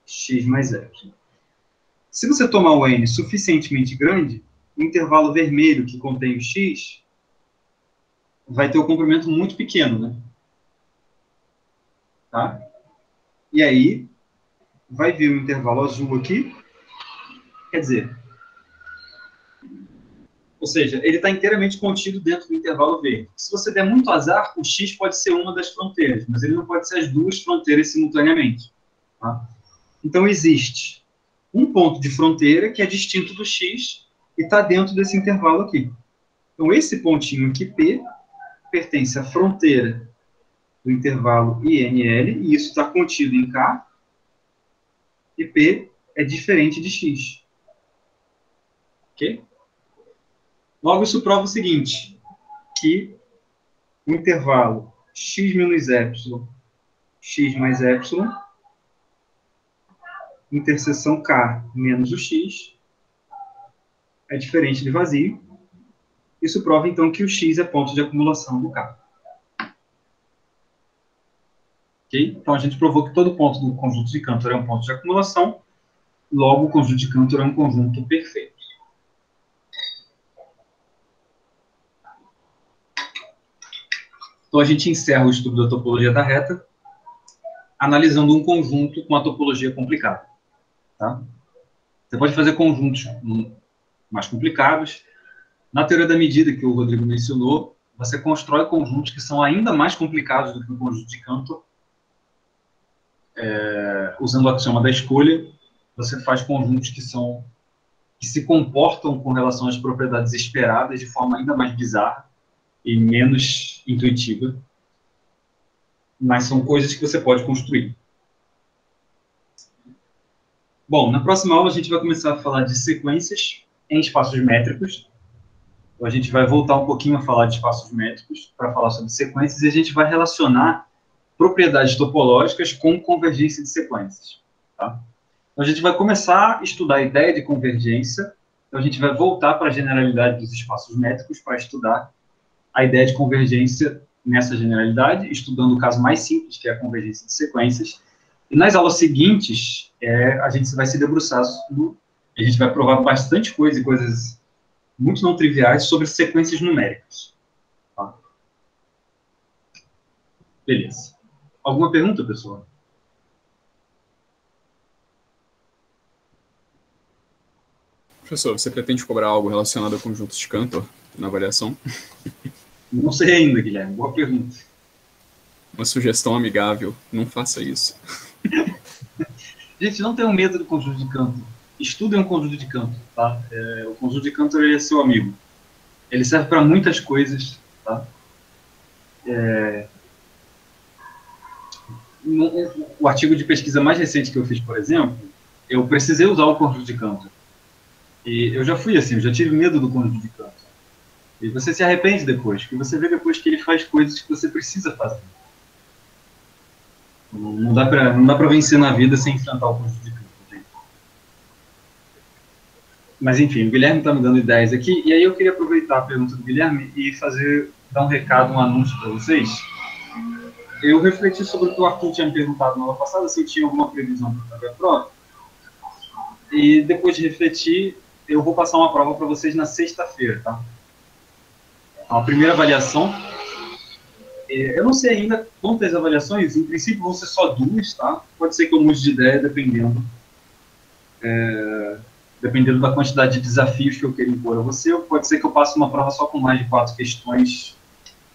X mais epsilon. Se você tomar o N suficientemente grande, o intervalo vermelho que contém o X vai ter um comprimento muito pequeno, né? Tá? E aí, vai vir um intervalo azul aqui, quer dizer, ou seja, ele está inteiramente contido dentro do intervalo verde. Se você der muito azar, o X pode ser uma das fronteiras, mas ele não pode ser as duas fronteiras simultaneamente. Tá? Então, existe um ponto de fronteira que é distinto do X e está dentro desse intervalo aqui. Então, esse pontinho aqui, P, pertence à fronteira do intervalo INL, e isso está contido em K, e P é diferente de X. Ok? Logo, isso prova o seguinte, que o intervalo x menos epsilon, x mais epsilon, interseção K menos o X, é diferente de vazio. Isso prova, então, que o X é ponto de acumulação do K. Ok? Então, a gente provou que todo ponto do conjunto de Cantor é um ponto de acumulação, logo, o conjunto de Cantor é um conjunto perfeito. Então, a gente encerra o estudo da topologia da reta analisando um conjunto com a topologia complicada. Tá? Você pode fazer conjuntos mais complicados. Na teoria da medida que o Rodrigo mencionou, você constrói conjuntos que são ainda mais complicados do que o conjunto de Cantor. Usando o axioma da escolha, você faz conjuntos que se comportam com relação às propriedades esperadas de forma ainda mais bizarra e menos intuitiva. Mas são coisas que você pode construir. Bom, na próxima aula a gente vai começar a falar de sequências em espaços métricos. Então, a gente vai voltar um pouquinho a falar de espaços métricos para falar sobre sequências e a gente vai relacionar propriedades topológicas com convergência de sequências. Tá? Então, a gente vai começar a estudar a ideia de convergência. Então, a gente vai voltar para a generalidade dos espaços métricos para estudar a ideia de convergência nessa generalidade, estudando o caso mais simples, que é a convergência de sequências. E nas aulas seguintes, a gente vai se debruçar, a gente vai provar bastante coisa e coisas muito não triviais sobre sequências numéricas. Tá? Beleza. Alguma pergunta, pessoal? Professor, você pretende cobrar algo relacionado a conjuntos de Cantor na avaliação? Não sei ainda, Guilherme. Boa pergunta. Uma sugestão amigável, não faça isso. Gente, não tenham medo do conjunto de Cantor. Estudem um conjunto de Cantor, tá? O conjunto de Cantor é seu amigo. Ele serve para muitas coisas, tá? O artigo de pesquisa mais recente que eu fiz, por exemplo, eu precisei usar o conjunto de Cantor. E eu já fui assim, eu já tive medo do conjunto de Cantor. E você se arrepende depois, porque você vê depois que ele faz coisas que você precisa fazer. Não dá para vencer na vida sem enfrentar o conjunto de Cantor. Gente. Mas enfim, o Guilherme está me dando ideias aqui, e aí eu queria aproveitar a pergunta do Guilherme e dar um recado, um anúncio para vocês. Eu refleti sobre o que o Arthur tinha me perguntado na aula passada, se eu tinha alguma previsão para fazer a prova. E depois de refletir, eu vou passar uma prova para vocês na sexta-feira, tá? A primeira avaliação, eu não sei ainda quantas avaliações, em princípio vão ser só 2, tá? Pode ser que eu mude de ideia, dependendo da quantidade de desafios que eu quero impor a você, ou pode ser que eu passe uma prova só com mais de 4 questões,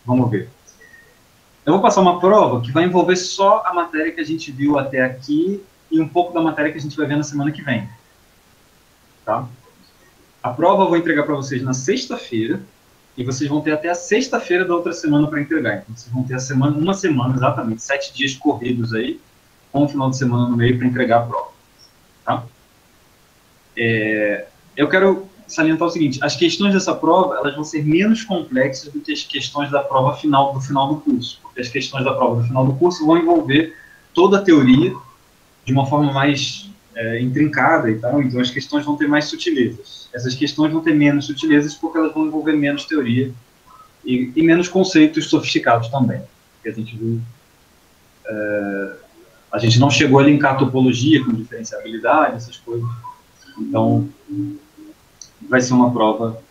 vamos ver. Eu vou passar uma prova que vai envolver só a matéria que a gente viu até aqui e um pouco da matéria que a gente vai ver na semana que vem, tá? A prova eu vou entregar para vocês na sexta-feira, e vocês vão ter até a sexta-feira da outra semana para entregar. Então, vocês vão ter uma semana, exatamente, 7 dias corridos aí, com um final de semana no meio para entregar a prova. Tá? Eu quero salientar o seguinte, as questões dessa prova, elas vão ser menos complexas do que as questões da prova do final do curso. Porque as questões da prova do final do curso vão envolver toda a teoria de uma forma mais intrincada e tal, então as questões vão ter mais sutilezas. Essas questões vão ter menos sutilezas porque elas vão envolver menos teoria e menos conceitos sofisticados também. Porque a gente viu, a gente não chegou a linkar topologia com diferenciabilidade, essas coisas. Então, vai ser uma prova.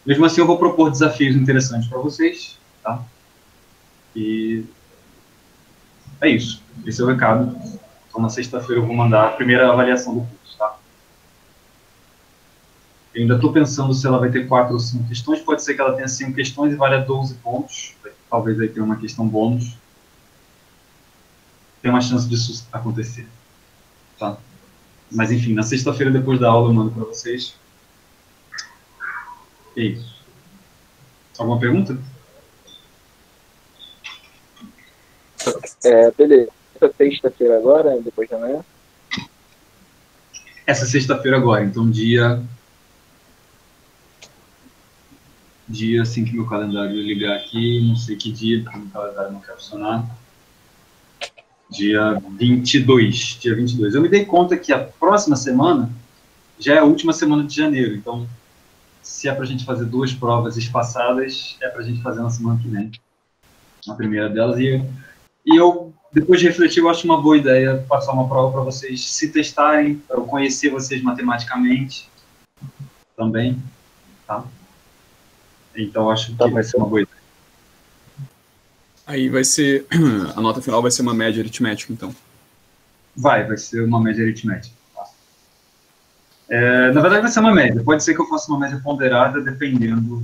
Mesmo assim, eu vou propor desafios interessantes para vocês, tá? E é isso. Esse é o recado. Então, na sexta-feira eu vou mandar a primeira avaliação do curso, tá? Eu ainda estou pensando se ela vai ter 4 ou 5 questões. Pode ser que ela tenha 5 questões e valha 12 pontos. Talvez aí tenha uma questão bônus. Tem uma chance disso acontecer, tá? Mas, enfim, na sexta-feira, depois da aula, eu mando para vocês. É isso. Alguma pergunta? Beleza. Essa sexta-feira agora, depois da manhã? Essa sexta-feira agora, então dia assim que meu calendário ligar aqui, não sei que dia, porque meu calendário não quer funcionar. Dia 22. Eu me dei conta que a próxima semana já é a última semana de janeiro, então se é para a gente fazer 2 provas espaçadas, é para a gente fazer na semana que vem. A primeira delas. E eu, depois de refletir, eu acho uma boa ideia passar uma prova para vocês se testarem, para eu conhecer vocês matematicamente também, tá? Então, acho que vai ser uma boa ideia. Aí vai ser... A nota final vai ser uma média aritmética, então. Vai ser uma média aritmética. Tá? Na verdade, vai ser uma média. Pode ser que eu faça uma média ponderada, dependendo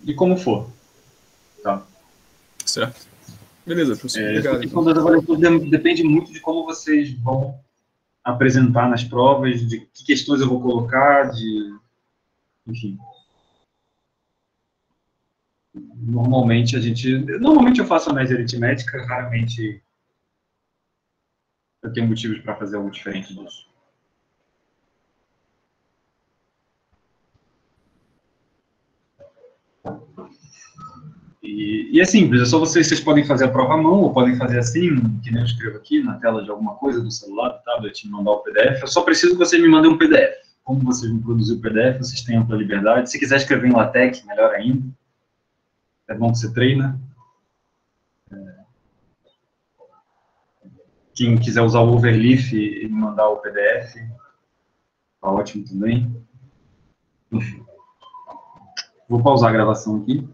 de como for. Tá? Certo. Beleza, professor. Obrigado. Então. Das avaliações depende muito de como vocês vão apresentar nas provas, de que questões eu vou colocar, enfim. Normalmente eu faço a média aritmética, raramente eu tenho motivos para fazer algo diferente disso. E é simples, é só vocês podem fazer a prova à mão, ou podem fazer assim, que nem eu escrevo aqui, na tela de alguma coisa, do celular, do tablet, e mandar o PDF. Eu só preciso que vocês me mandem um PDF. Como vocês me produzirem o PDF, vocês têm ampla liberdade. Se quiser escrever em LaTeX, melhor ainda. É bom que você treina. Quem quiser usar o Overleaf e me mandar o PDF, tá ótimo também. Enfim. Vou pausar a gravação aqui.